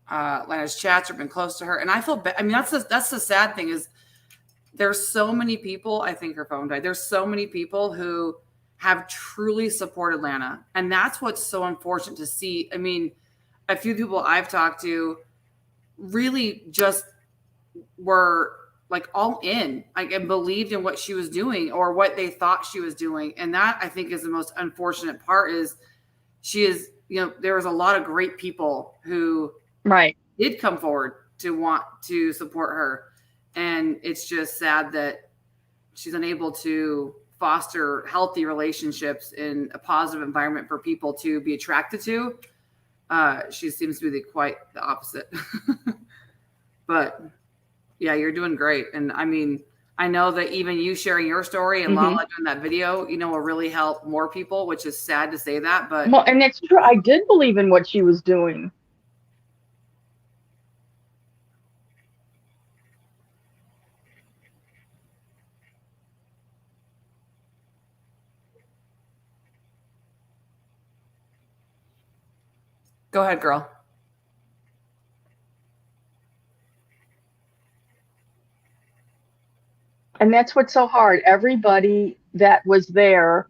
Lana's chats or been close to her. And I feel bad. I mean, that's the sad thing is there's so many people, I think her phone died. There's so many people who have truly supported Lana. And that's what's so unfortunate to see. I mean, a few people I've talked to really just were like all in, like, and believed in what she was doing or what they thought she was doing. And that, I think, is the most unfortunate part, is she is, there was a lot of great people who did come forward to want to support her. And it's just sad that she's unable to foster healthy relationships in a positive environment for people to be attracted to. She seems to be quite the opposite. But yeah, you're doing great. And I mean, I know that even you sharing your story and Lala doing that video, will really help more people, which is sad to say that. But well, and it's true. I did believe in what she was doing. Go ahead, girl. And that's what's so hard. Everybody that was there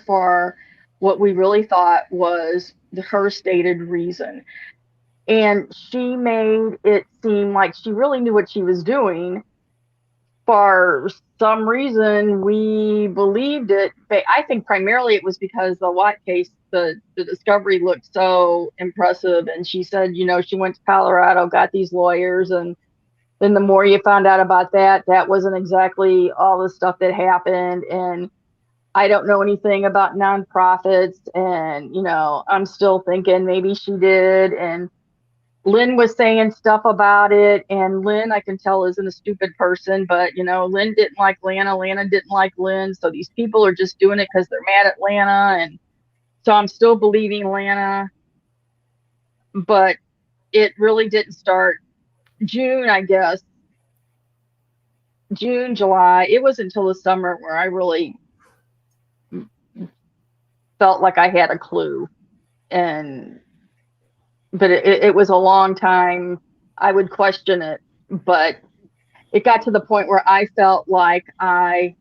for what we really thought was her stated reason. And she made it seem like she really knew what she was doing. For some reason, we believed it. But I think primarily it was because the Watt case, the discovery looked so impressive. And she said, she went to Colorado, got these lawyers, and then the more you found out about that wasn't exactly all the stuff that happened. And I don't know anything about nonprofits. And, I'm still thinking maybe she did. And Lynn was saying stuff about it. And Lynn, I can tell, isn't a stupid person. But, Lynn didn't like Lana. Lana didn't like Lynn. So these people are just doing it because they're mad at Lana. And so I'm still believing Lana. But it really didn't start June, I guess. June, July. It was until the summer where I really felt like I had a clue. But it was a long time. I would question it, but it got to the point where I felt like I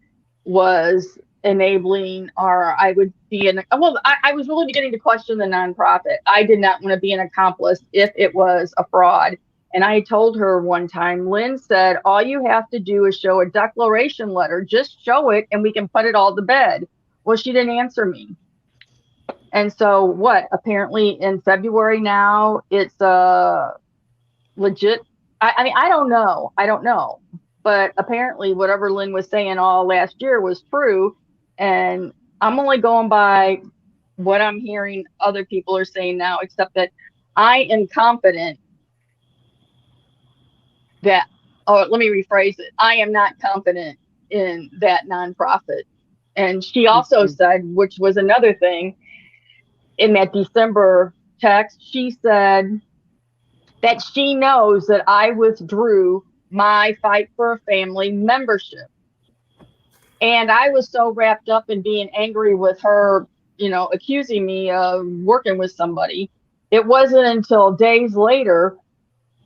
was enabling, or I would be I was really beginning to question the nonprofit. I did not want to be an accomplice if it was a fraud. And I told her one time, Lynn said, all you have to do is show a declaration letter. Just show it and we can put it all to bed. Well, she didn't answer me. And so apparently in February now, it's legit. I mean, I don't know. I don't know. But apparently, whatever Lynn was saying all last year was true. And I'm only going by what I'm hearing other people are saying now, except that I am confident that, oh, let me rephrase it. I am not confident in that nonprofit. And she also said, which was another thing in that December text, she said that she knows that I withdrew my Fight for a Family membership. And I was so wrapped up in being angry with her, accusing me of working with somebody. It wasn't until days later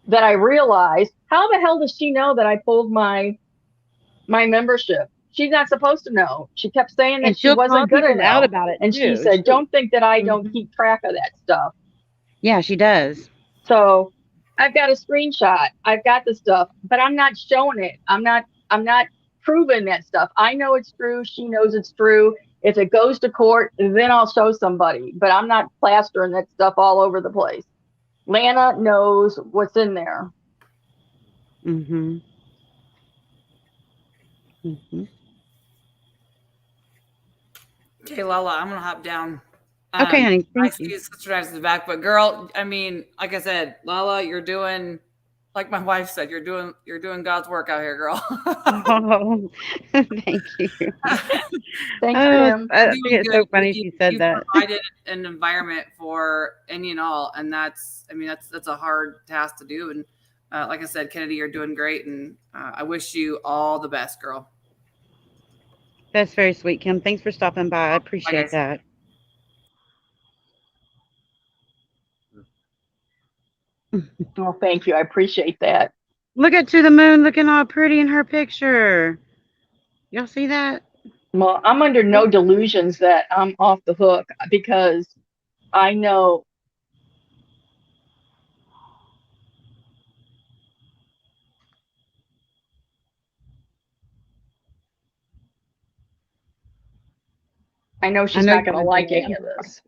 that I realized, how the hell does she know that I pulled my membership? She's not supposed to know. She kept saying that she she'll call wasn't good people out enough. about it And she too. said, don't think that I don't keep track of that stuff. Yeah, she does. So I've got a screenshot. I've got the stuff, but I'm not showing it. I'm not proving that stuff. I know it's true. She knows it's true. If it goes to court, then I'll show somebody, but I'm not plastering that stuff all over the place. Lana knows what's in there. Mm-hmm. Mm-hmm. Okay, Lala, I'm gonna hop down. Okay, honey. I Thank see you. you, Sister Knives in the back, but girl, I mean, like I said, Lala, you're doing, like my wife said, you're doing God's work out here, girl. Oh, thank you. Thanks, Oh, Kim. I You're think doing it's good. so funny she said You've that. provided an environment for any and all, and that's a hard task to do. And like I said, Kennedy, you're doing great, and I wish you all the best, girl. That's very sweet, Kim. Thanks for stopping by. I Bye, appreciate guys. that. Well, thank you. I appreciate that. Look at To the Moon looking all pretty in her picture. Y'all see that? Well, I'm under no delusions that I'm off the hook because I know she's I know not you're going to going to say like it. any of this,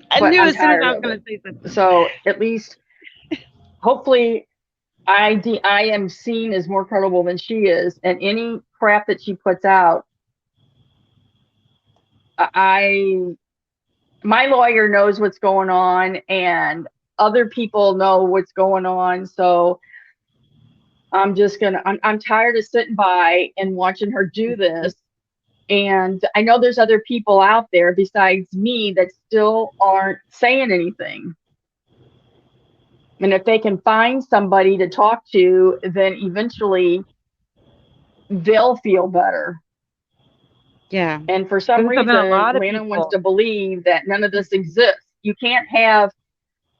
I but knew I'm as soon as tired I was of going it. to say something. So at least, hopefully, I am seen as more credible than she is, and any crap that she puts out, I my lawyer knows what's going on, and other people know what's going on. So I'm tired of sitting by and watching her do this. And I know there's other people out there besides me that still aren't saying anything. And if they can find somebody to talk to, then eventually they'll feel better. Yeah. And for some There's been a reason, lot of Lana wants people. to believe that none of this exists. You can't have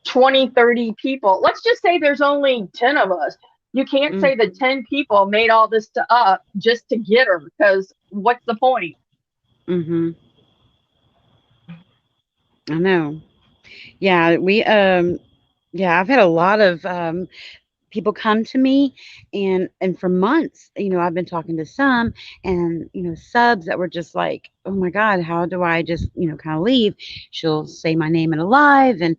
20, 30 people. Let's just say there's only 10 of us. You can't say that 10 people made all this up just to get her, because what's the point? Mm-hmm. I know. Yeah, yeah, I've had a lot of people come to me, and for months, I've been talking to some, and subs that were just like, oh my god, how do I just kind of leave? She'll say my name in a live, and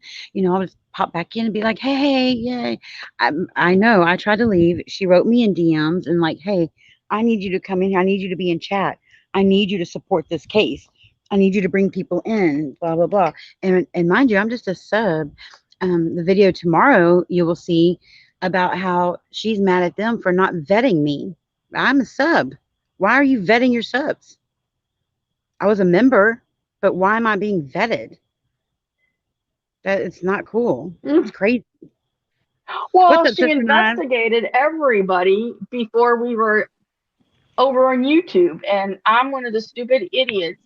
I'll just pop back in and be like, hey, yay. I know I tried to leave. She wrote me in DMs and like, hey, I need you to come in here, I need you to be in chat, I need you to support this case, I need you to bring people in, blah blah blah. And mind you, I'm just a sub. The video tomorrow you will see about how she's mad at them for not vetting me. I'm a sub. Why are you vetting your subs? I was a member, but why am I being vetted? That it's not cool. It's crazy. Well, What's up, she Sister Knives? investigated everybody before we were over on YouTube. And I'm one of the stupid idiots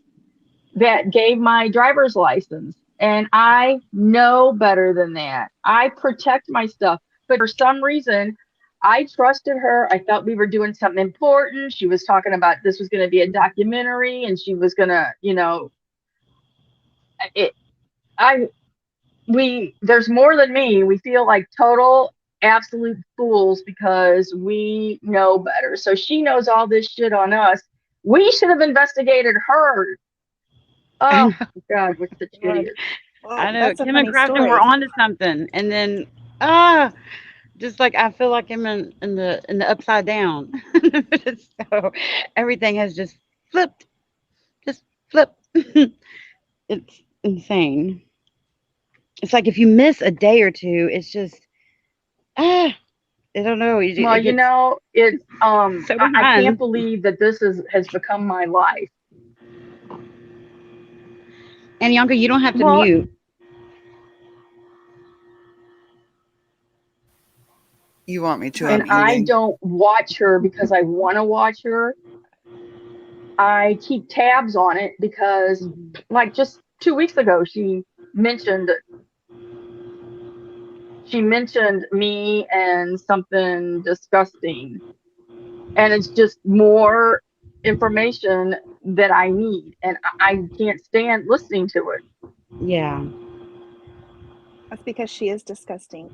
that gave my driver's license. And I know better than that. I protect my stuff. But for some reason, I trusted her. I thought we were doing something important. She was talking about this was going to be a documentary, and she was going to, it. There's more than me. We feel like total absolute fools because we know better. So she knows all this shit on us. We should have investigated her. Oh God, we're such idiots. Well, I know that's a Kim and funny Crafton story. were onto something, and then ah, Just like I feel like I'm in the upside down. So everything has just flipped. It's insane. It's like if you miss a day or two, it's just ah, I don't know. Well, It gets it's so I can't behind. believe that this has become my life. And Yanka, you don't have to Well, mute. You want me to? and I'm I eating. don't watch her because I want to watch her. I keep tabs on it because, Mhm. like, just 2 weeks ago, mentioned she mentioned me and something disgusting, and it's just more information that I need, and I can't stand listening to it. Yeah. That's because she is disgusting.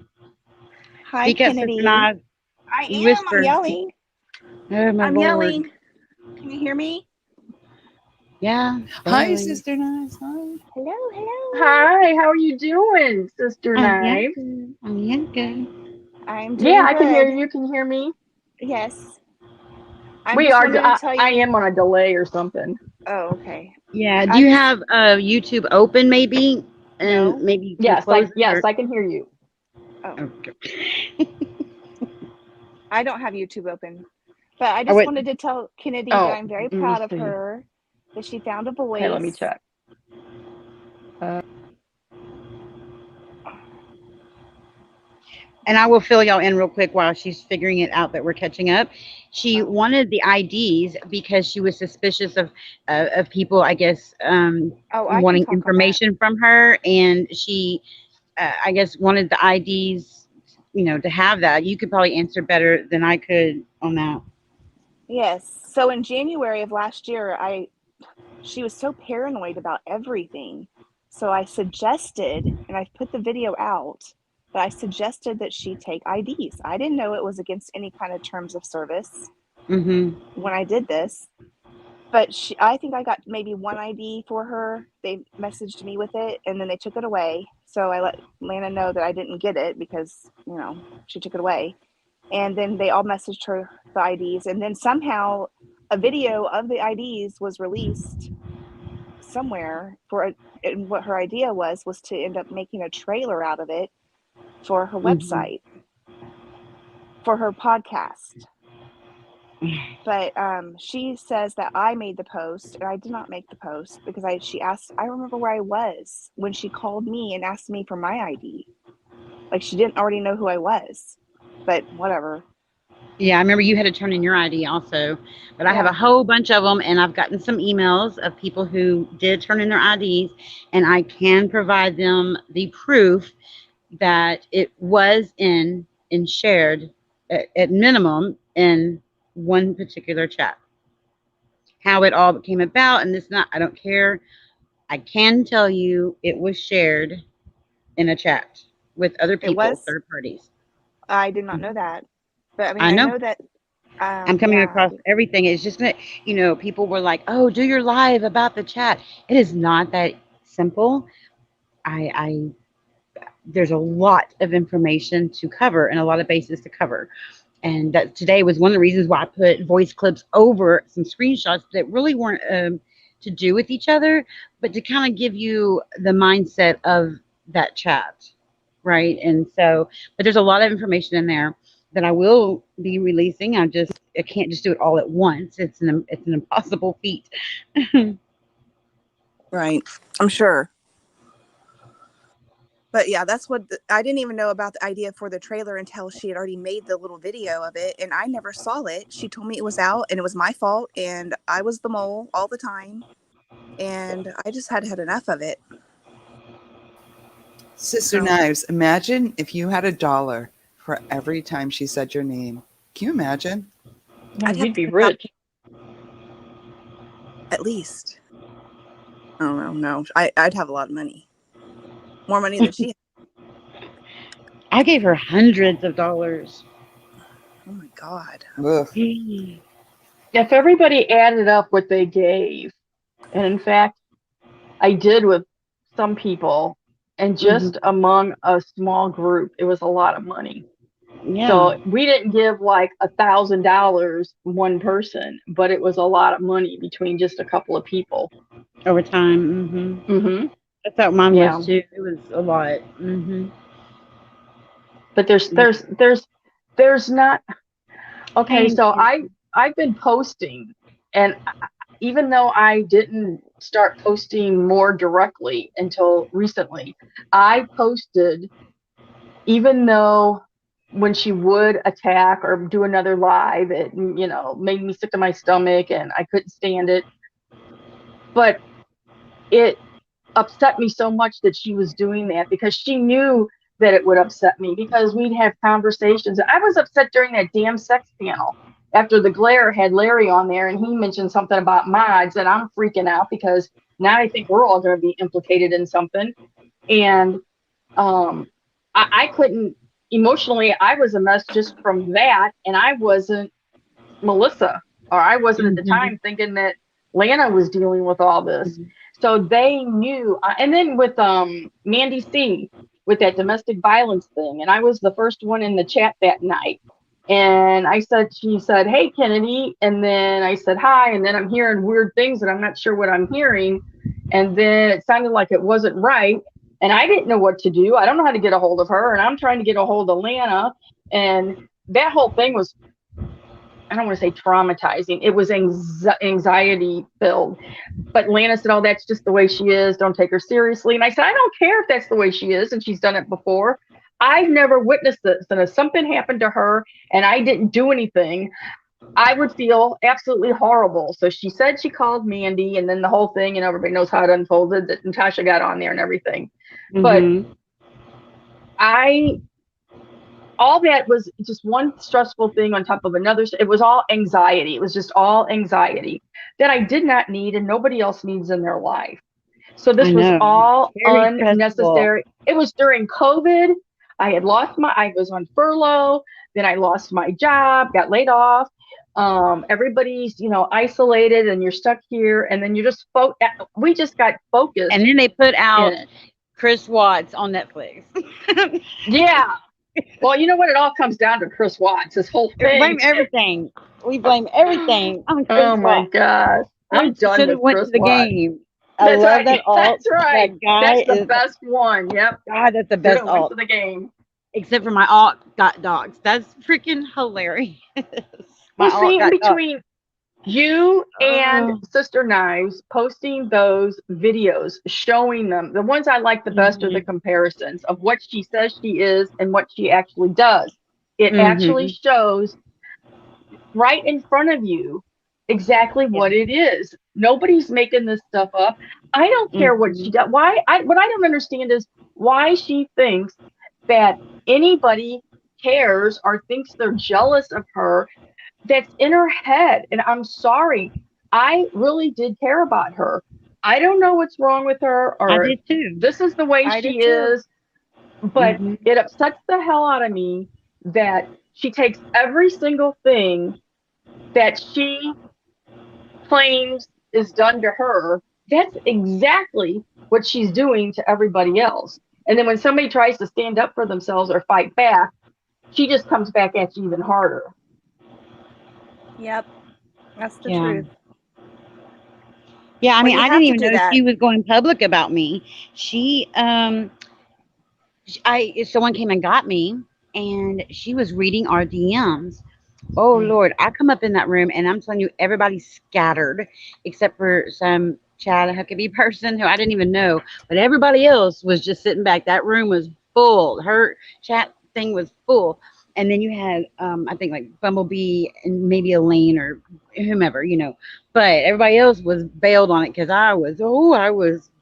Hi, Speak up, Sister Kennedy. Knives. I You am. I'm whisper. yelling. Oh my I'm Lord. yelling. Can you hear me? Yeah, Hi, barely. Sister Nice. Hi. Hello, hello. Hi, how are you doing, Sister I'm Knives? Yanka. I'm Yanka. I'm Yeah, doing I can hear good. you. You can hear me. Yes. I'm We just are. wanted to tell I you. am on a delay or something. Oh, okay. Yeah. Do I you just have YouTube open maybe? And no. maybe you can close it Yes, or I can hear you. Oh, okay. I don't have YouTube open. But I I just would wanted to tell Kennedy that Oh, I'm very let me proud of see. her, that she found a Okay, let me voice. check. and I will fill y'all in real quick while she's figuring it out that we're catching up. She Oh, wanted the IDs because she was suspicious of people, I guess, oh, I can wanting talk on that. information from her, and she, I guess, wanted the IDs, to have that. You could probably answer better than I could on that. Yes. So in January of last year, she was so paranoid about everything. So I suggested, and I put the video out, but I suggested that she take IDs. I didn't know it was against any kind of terms of service Mm-hmm. when I did this, but I think I got maybe one ID for her. They messaged me with it and then they took it away. So I let Lana know that I didn't get it because, she took it away. And then they all messaged her the IDs. And then somehow a video of the IDs was released somewhere and what her idea was to end up making a trailer out of it for her Mm-hmm. website, for her podcast. But she says that I made the post, and I did not make the post because she asked. I remember where I was when she called me and asked me for my ID. Like she didn't already know who I was, but whatever. Yeah, I remember you had to turn in your ID also, but I have a Yeah, whole bunch of them, and I've gotten some emails of people who did turn in their IDs, and I can provide them the proof that it was in and shared at minimum in one particular chat. How it all came about, and this not, I don't care. I can tell you it was shared in a chat with other it people, was. third parties. I did not know that, but I mean, I I know. know that. I'm coming Yeah, across everything. It's just that, people were like, "Oh, do your live about the chat." It is not that simple. I there's a lot of information to cover and a lot of bases to cover. And that today was one of the reasons why I put voice clips over some screenshots that really weren't to do with each other, but to kind of give you the mindset of that chat, right? And so, but there's a lot of information in there that I will be releasing. I can't just do it all at once. It's an impossible feat. right. I'm sure. But yeah, that's what I didn't even know about the idea for the trailer until she had already made the little video of it, and I never saw it. She told me it was out, and it was my fault, and I was the mole all the time, and I just had enough of it. Sister So Knives, imagine if you had $1 for every time she said your name. Can you imagine? No, I'd have you'd be 10,000 rich. at least. Oh no, I'd have a lot of money, more money than she. I gave her hundreds of dollars. Oh my god. Ugh. If everybody added up what they gave, and in fact, I did with some people, and Hmm. just among a small group, it was a lot of money. Yeah. So we didn't give like $1,000 one person, but it was a lot of money between just a couple of people. Over time. Hmm. That's what mine Yeah. was too. It was a lot. But there's not. Okay, Thank so you. I've been posting, and even though I didn't start posting more directly until recently, I posted even though when she would attack or do another live, it made me sick to my stomach and I couldn't stand it. But it upset me so much that she was doing that because she knew that it would upset me because we'd have conversations. I was upset during that damn sex panel after the Glare had Larry on there and he mentioned something about mods, and I'm freaking out because now I think we're all going to be implicated in something. And I couldn't emotionally, I was a mess just from that, and I wasn't Melissa, or I wasn't at the Mhm. time thinking that Lana was dealing with all this. Mhm. So they knew. And then with Mandy C, with that domestic violence thing, and I was the first one in the chat that night. And she said, "Hey, Kennedy," and then I said hi, and then I'm hearing weird things, and I'm not sure what I'm hearing, and then it sounded like it wasn't right, and I didn't know what to do. I don't know how to get a hold of her, and I'm trying to get a hold of Lana, and that whole thing was, I don't want to say traumatizing. It was anxiety filled. But Lana said, "Oh, that's just the way she is. Don't take her seriously." And I said, "I don't care if that's the way she is and she's done it before. I've never witnessed this. And if something happened to her and I didn't do anything, I would feel absolutely horrible." So she said she called Mandy, and then the whole thing, and everybody knows how it unfolded, that Natasha got on there and everything. But Mhm. I all that was just one stressful thing on top of another. It was all anxiety. It was just all anxiety that I did not need and nobody else needs in their life. So I this was know. all Very stressful. unnecessary. It was during COVID. I was on furlough. Then I lost my job, got laid off. Everybody's, isolated and you're stuck here. And then we just got And focused then they put in out it. Chris Watts on Netflix. Yeah. Well, you know what? It all comes down to Chris Watts, this whole Blame thing. everything. We blame everything on Chris Oh my Watts. gosh. I'm We done should have with went Chris to the Watts. game. I That's love right. that alt. That's right. That guy That's the is best one. Yep. God. That's the Should best have went alt. to the game. Except for my alt got dogs. That's freaking hilarious. My Well, alt see, in got dogs. between you and Oh. Sister Knives posting those videos, showing them, the ones I like the best are the Mhm. comparisons of what she says she is and what she actually does. It actually Mhm. shows right in front of you exactly Yeah. what it is. Nobody's making this stuff up. I don't care what she Mhm. does. What I don't understand is why she thinks that anybody cares or thinks they're jealous of her. That's in her head. And I'm sorry. I really did care about her. I don't know what's wrong with her I or if did too. this is the way I did she too. is, but Mhm. it upsets the hell out of me that she takes every single thing that she claims is done to her. That's exactly what she's doing to everybody else. And then when somebody tries to stand up for themselves or fight back, she just comes back at you even harder. Yep, that's the Yeah. truth. Yeah. I Well, mean, you I have didn't to even do know that. she was going public about me. She someone came and got me, and she was reading our DMs. Oh Lord, I come up in that room and I'm telling you, everybody's scattered except for some Chad Huckabee person who I didn't even know, but everybody else was just sitting back. That room was full. Her chat thing was full. And then you had, I think like Bumblebee and maybe Elaine or whomever, but everybody else was bailed on it because I was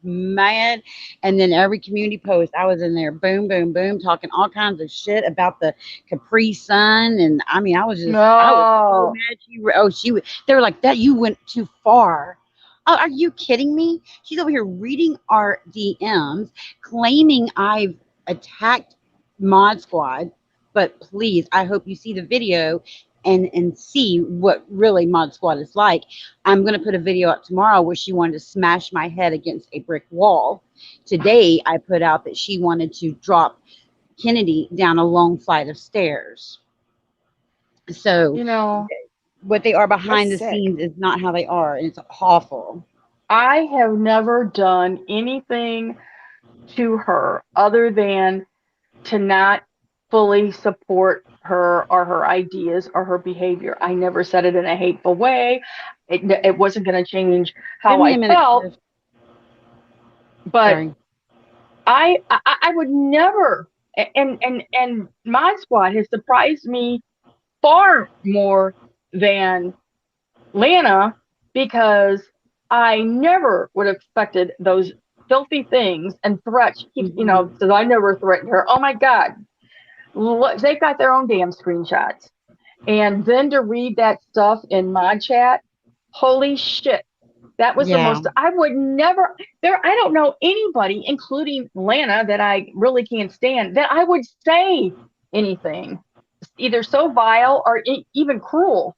mad. And then every community post, I was in there, boom, boom, boom, talking all kinds of shit about the Capri Sun, and I mean, I was so No. mad. They were like, that you went too far. Oh, are you kidding me? She's over here reading our DMs, claiming I've attacked Mod Squad. But please, I hope you see the video and see what really Mod Squad is like. I'm gonna put a video up tomorrow where she wanted to smash my head against a brick wall. Today, I put out that she wanted to drop Kennedy down a long flight of stairs. So You know, what they are behind the That's sick. scenes is not how they are, and it's awful. I have never done anything to her other than to not fully support her or her ideas or her behavior. I never said it in a hateful way. It wasn't going to change Give how me a I minute, felt, Tiff. but Sorry. I would never. And Mod Squad has surprised me far more than Lana, because I never would have expected those filthy things and threats. Mhm. Says I never threatened her. Oh my God, they've got their own damn screenshots. And then to read that stuff in Mod Chat, holy shit. That was the Yeah. most, I would never, I don't know anybody, including Lana, that I really can't stand, that I would say anything, either so vile or even cruel.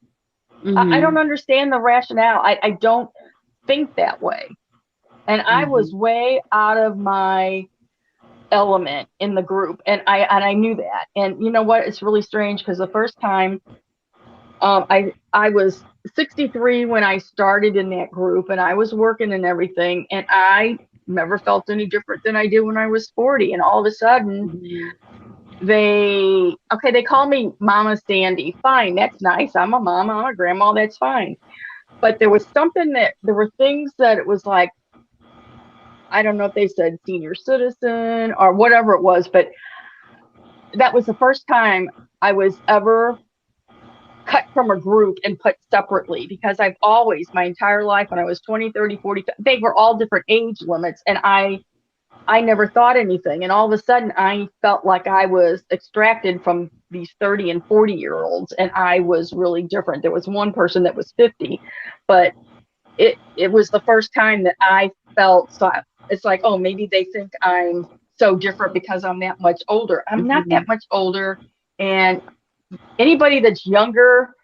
I don't Mhm. understand the rationale. I don't think that way. And I was Mhm. way out of my element in the group, and I knew that. And you know what? It's really strange because the first time, I was 63 when I started in that group, and I was working and everything, and I never felt any different than I did when I was 40. And all of a sudden, Mhm. they call me Mama Sandy. Fine, that's nice. I'm a mama, I'm a grandma, that's fine. But there were things that it was like, I don't know if they said senior citizen or whatever it was, but that was the first time I was ever cut from a group and put separately, because I've always, my entire life, when I was 20, 30, 40, they were all different age limits. And I never thought anything. And all of a sudden I felt like I was extracted from these 30 and 40-year-olds, and I was really different. There was one person that was 50, but it was the first time that I felt, so it's like, oh, maybe they think I'm so different because I'm that much older. I'm not that Mhm. much older. And anybody that's younger,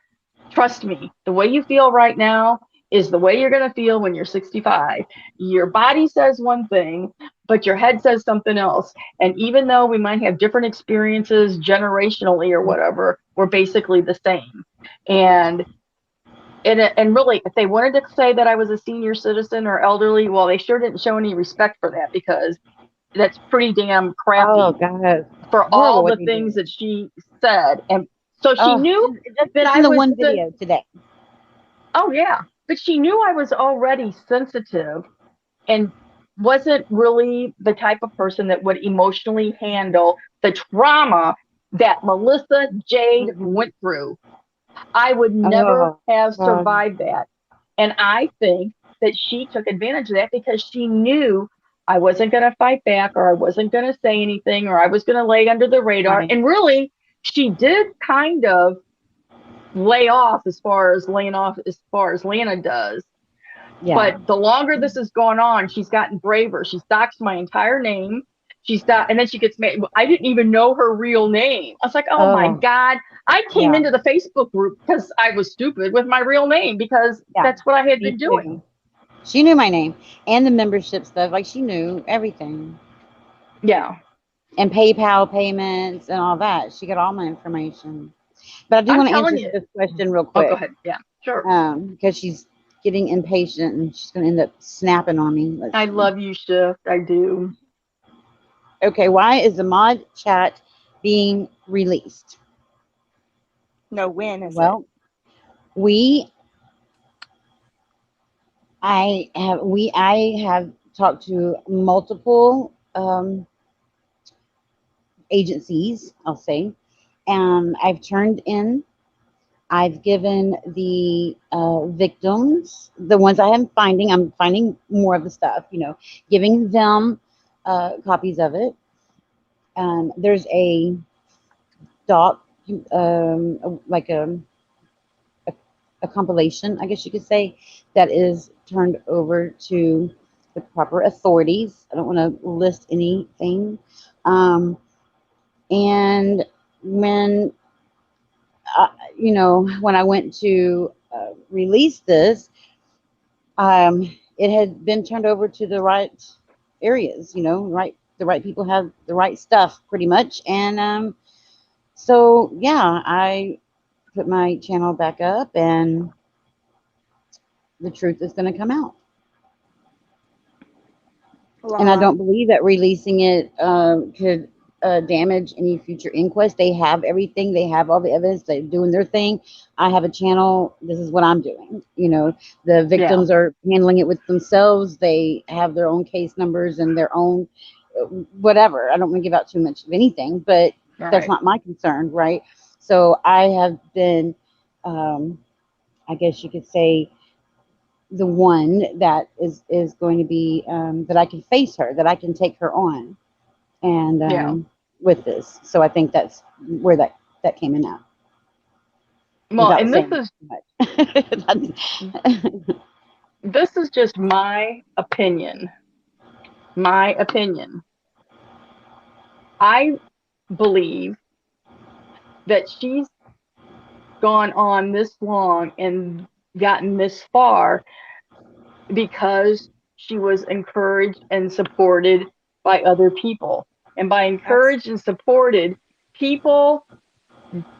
trust me, the way you feel right now is the way you're going to feel when you're 65. Your body says one thing, but your head says something else. And even though we might have different experiences generationally or whatever, we're basically the same. And and really, if they wanted to say that I was a senior citizen or elderly, well, they sure didn't show any respect for that, because that's pretty damn Oh crappy God, for horrible all what the they things did. that she said. And so she Oh, knew that just I in the was one video today. oh yeah, but she knew I was already sensitive and wasn't really the type of person that would emotionally handle the trauma that Melissa Jade Mhm. went through. I would never Oh have God. survived that. And I think that she took advantage of that because she knew I wasn't going to fight back, or I wasn't going to say anything, or I was going to lay under the radar. Right. And really, she did kind of laying off as far as Lana does. Yeah. But the longer this has gone on, she's gotten braver. She's doxed my entire name. And then she gets mad. I didn't even know her real name. I was like, oh my Oh God. I came yeah. into the Facebook group because I was stupid with my real name, because Yeah. that's what I had Me been doing. too. She knew my name and the membership stuff. Like she knew everything. Yeah. And PayPal payments and all that. She got all my information. But I do I'm want to telling answer you. this question real Oh, go quick, ahead. Yeah, sure. because she's getting impatient and she's going to end up snapping on me. Let's I see. love you, Shift. I do. Okay, why is the mod chat being released? No, when is it? Well, we I have talked to multiple agencies, I'll say, and I've given the victims, the ones I'm finding more of the stuff, giving them copies of it. There's a doc, like a compilation, I guess you could say, that is turned over to the proper authorities. I don't want to list anything. Um, and when when I went to release this, it had been turned over to the right areas, right the right people have the right stuff, pretty much. And so yeah, I put my channel back up, and the truth is going to come out. And I Well, don't believe that releasing it could damage any future inquest. They have everything. They have all the evidence. They're doing their thing. I have a channel. This is what I'm doing. You know, the Yeah. victims are handling it with themselves. They have their own case numbers and their own whatever. I don't want to give out too much of anything, but that's Right. not my concern, right? So I have been, um, I guess you could say, the one that is going to be that I can face her, that I can take her on, and Yeah. with this. So I think that's where that came in at, Well, without and this saying is too much. this is just my opinion. My opinion. I believe that she's gone on this long and gotten this far because she was encouraged and supported by other people. And by encouraged and supported, people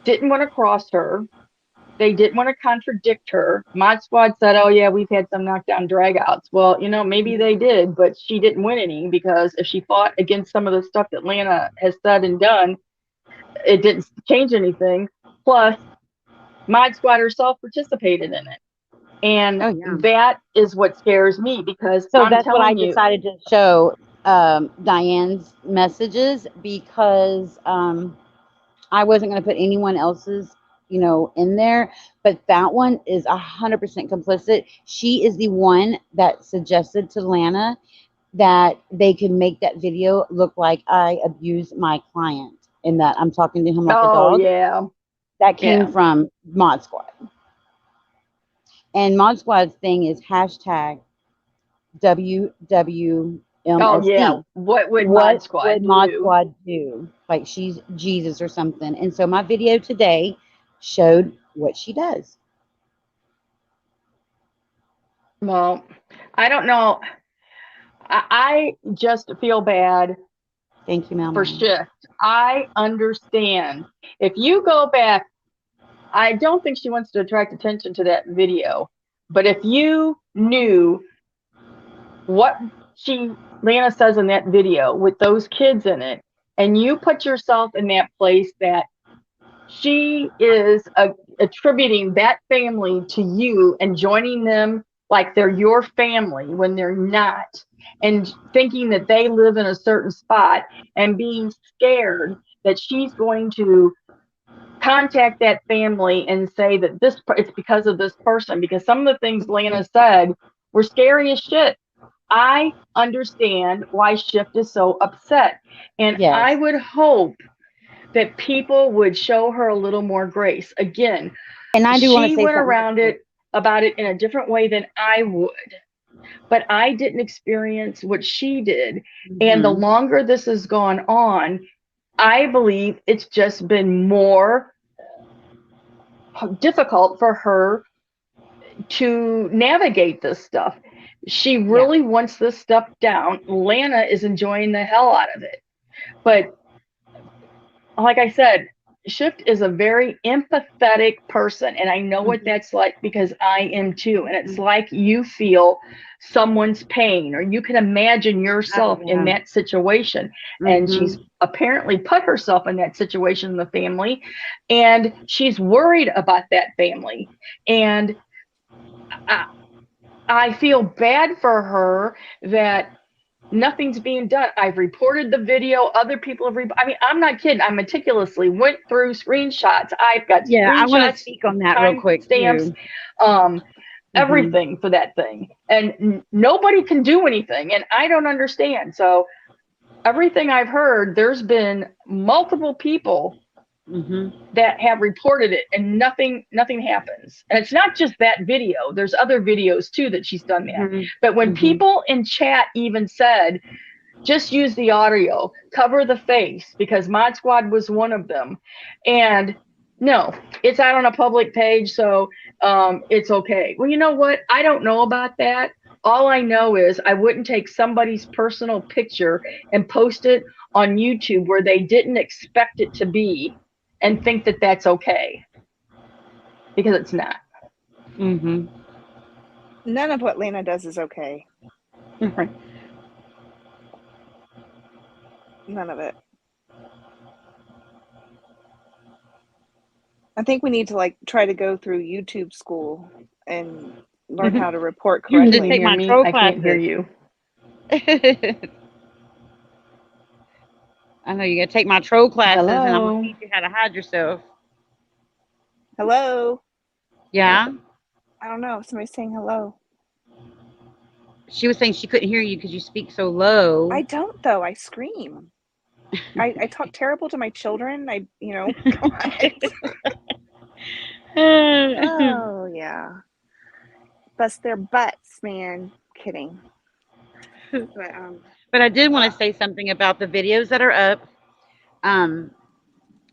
didn't want to cross her. They didn't want to contradict her. Mod Squad said, oh, yeah, we've had some knockdown dragouts. Well, maybe they did, but she didn't win any, because if she fought against some of the stuff that Lana has said and done, it didn't change anything. Plus, Mod Squad herself participated in it. And Oh yeah. that is what scares me, because So I'm that's what I telling you, decided to show Diane's messages, because I wasn't going to put anyone else's, in there. But that one is 100% complicit. She is the one that suggested to Lana that they can make that video look like I abused my client, and that I'm talking to him like a oh, dog. yeah, That came yeah. from Mod Squad. And Mod Squad's thing is hashtag Oh, yeah. WWMSD. What would Mod What Squad would Mod do? Squad do? Like she's Jesus or something. And so my video today showed what she does. Well, I don't know. I just feel bad Thank you, for Mama. Shift. I understand. If you go back, I don't think she wants to attract attention to that video. But if you knew what Lana says in that video with those kids in it, and you put yourself in that place, that she is attributing that family to you and joining them like they're your family when they're not, and thinking that they live in a certain spot, and being scared that she's going to contact that family and say that it's because of this person, because some of the things Lana said were scary as shit. I understand why Shift is so upset, and I Yes. would hope that people would show her a little more grace. Again, And I do want to she say went something. around it about it in a different way than I would, but I didn't experience what she did. Mm-hmm. And the longer this has gone on, I believe it's just been more difficult for her to navigate this stuff. She really wants this stuff down. Lana is enjoying the hell out of it. But like I said, Shift is a very empathetic person, and I know what that's like, because I am too. And it's like you feel someone's pain, or you can imagine yourself in that situation. And she's apparently put herself in that situation in the family, and she's worried about that family. And I feel bad for her that nothing's being done. I've reported the video. Other people have. I mean, I'm not kidding. I meticulously went through screenshots. I've got Yeah, I want to screenshots, speak on that real time quick stamps, too. everything for that thing. And nobody can do anything. And I don't understand. So everything I've heard, there's been multiple people that have reported it, and nothing happens. And it's not just that video. There's other videos too that she's done that. But when people in chat even said, just use the audio, cover the face, because Mod Squad was one of them. And no, it's out on a public page, so it's okay. Well, you know what? I don't know about that. All I know is I wouldn't take somebody's personal picture and post it on YouTube where they didn't expect it to be and think that that's okay, because it's not. Mm-hmm. None of what Lena does is okay. Right. None of it. I think we need to like try to go through YouTube school and learn how to report You Just can take correctly. my hear me. troll I can't hear classes. you. I know you gotta take my troll classes, and I'm gonna Hello. teach you how to hide yourself. Hello? Yeah. I don't know. Somebody's saying hello. She was saying she couldn't hear you because you speak so low. I don't though. I scream. I talk terrible to my children. Come on. Oh yeah. Bust their butts, man. Kidding. But But I did want to say something about the videos that are up. Um,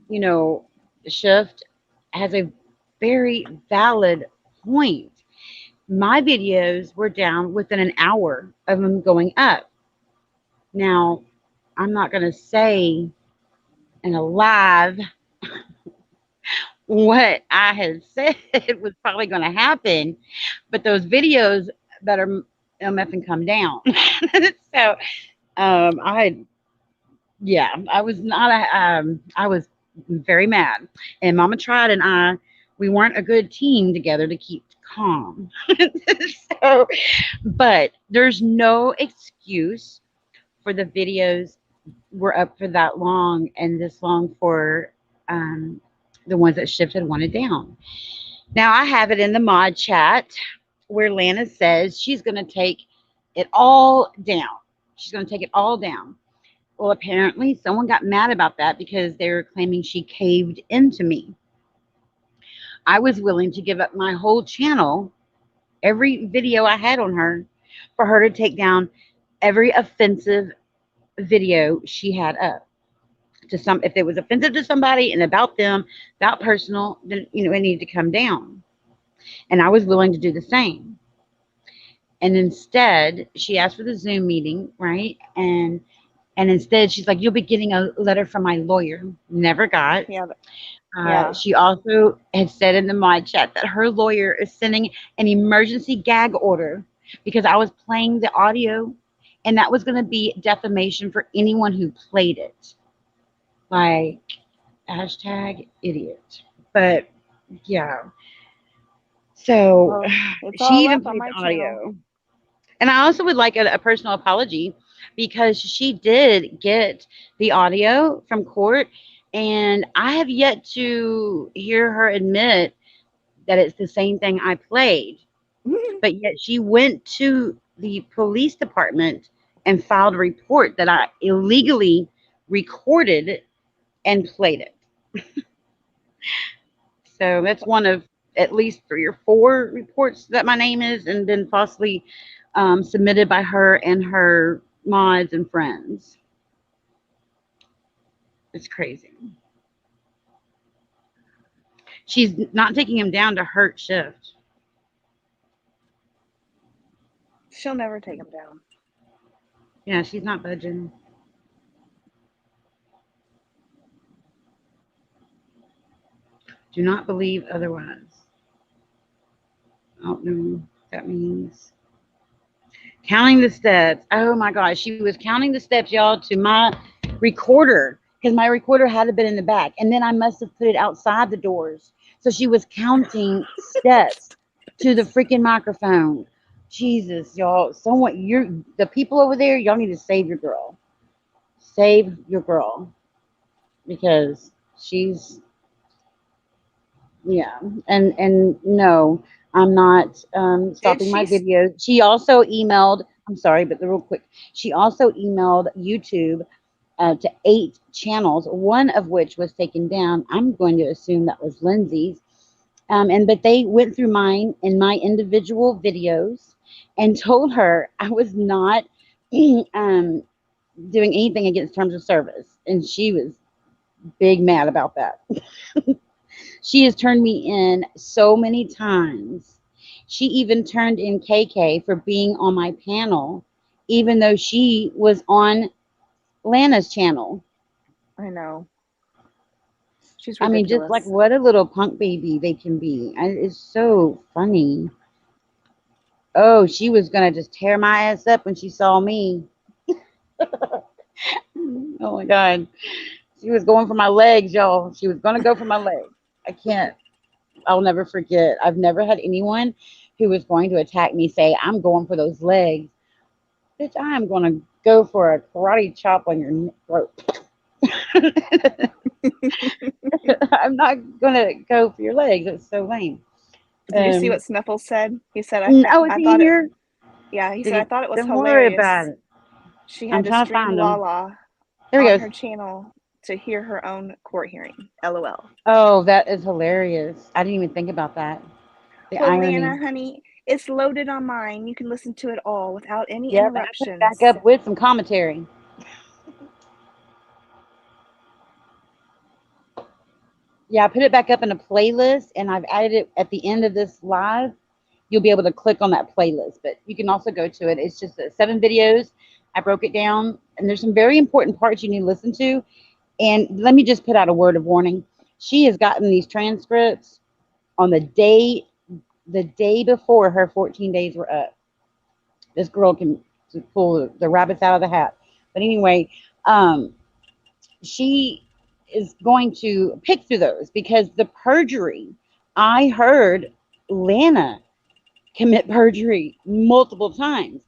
you know, Shift has a very valid point. My videos were down within an hour of them going up. Now, I'm not going to say in a live what I had said was probably going to happen, but those videos better MF and come down. So, I yeah, I was not I was very mad, and Mama tried, and we weren't a good team together to keep calm. So, but there's no excuse for the videos were up for that long and this long for um, the ones that shifted wanted down. Now I have it in the mod chat where Lana says she's going to take it all down. She's going to take it all down. Well, apparently someone got mad about that because they were claiming she caved into me. I was willing to give up my whole channel, every video I had on her, for her to take down every offensive video she had up. To some, if it was offensive to somebody and about them, about personal, then it needed to come down. And I was willing to do the same. And instead, she asked for the Zoom meeting, right? And instead, she's like, "You'll be getting a letter from my lawyer." Never got. yeah, yeah. She also had said in the mod chat that her lawyer is sending an emergency gag order because I was playing the audio, and that was going to be defamation for anyone who played it. Like, hashtag idiot. But yeah. So Well, it's she all even up on played my the channel. audio. And I also would like a personal apology because she did get the audio from court, and I have yet to hear her admit that it's the same thing I played. But yet she went to the police department and filed a report that I illegally recorded and played it. So that's one of at least 3 or 4 reports that my name is and been falsely submitted by her and her mods and friends. It's crazy. She's not taking him down to hurt Shift. She'll never take him down. Yeah, she's not budging. Do not believe otherwise. I don't know what that means. Counting the steps. Oh my gosh, she was counting the steps, y'all, to my recorder because my recorder had been in the back, and then I must have put it outside the doors. So she was counting steps to the freaking microphone. Jesus, y'all. The people over there, y'all need to save your girl. Save your girl because she's yeah, and no, I'm not stopping my she's videos. She also emailed. I'm sorry, but real quick, she also emailed YouTube to 8 channels, one of which was taken down. I'm going to assume that was Lindsay's. But they went through mine and my individual videos and told her I was not doing anything against terms of service, and she was big mad about that. She has turned me in so many times, She even turned in KK for being on my panel, even though she was on Lana's channel. I know. She's I mean, just ridiculous. like what a little punk baby they can be. It's so funny. Oh, she was gonna just tear my ass up when she saw me. Oh my god. She was going for my legs, y'all. She was gonna go for my legs. I can't. I'll never forget. I've never had anyone who was going to attack me say, I'm going for those legs. Bitch, I am gonna go for a karate chop on your throat. I'm not gonna go for your legs. It's so lame. Did you see what Snuffles said? He said, Oh, is I he thought it, here? yeah, he Did said, I he? thought it was Don't worry hilarious. about it. She I'm had to trying to stream find him. Lala There he on goes. her channel to hear her own court hearing. LOL. Oh, that is hilarious. I didn't even think about that. The Well, irony. Lana, honey, it's loaded on mine. You can listen to it all without any Yep, and I put it interruptions. back up with some commentary. Yeah, I put it back up in a playlist, and I've added it at the end of this live. You'll be able to click on that playlist, but you can also go to it. It's just 7 videos. I broke it down, and there's some very important parts you need to listen to. And let me just put out a word of warning. She has gotten these transcripts on the day before her 14 days were up. This girl can pull the rabbits out of the hat. But anyway, she is going to pick through those because the perjury, I heard Lana commit perjury multiple times.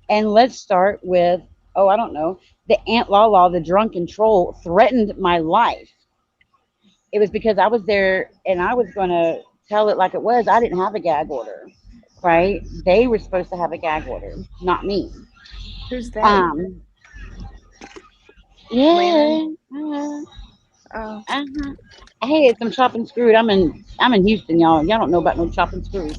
And let's start with, oh, I don't know, the Aunt Lala, the drunken troll, threatened my life. It was because I was there and I was going to tell it like it was. I didn't have a gag order, right? They were supposed to have a gag order, not me. Who's they? Yeah. Oh, Hey, it's I'm chopping screwed. I'm in Houston, y'all. Y'all don't know about no chopping screws.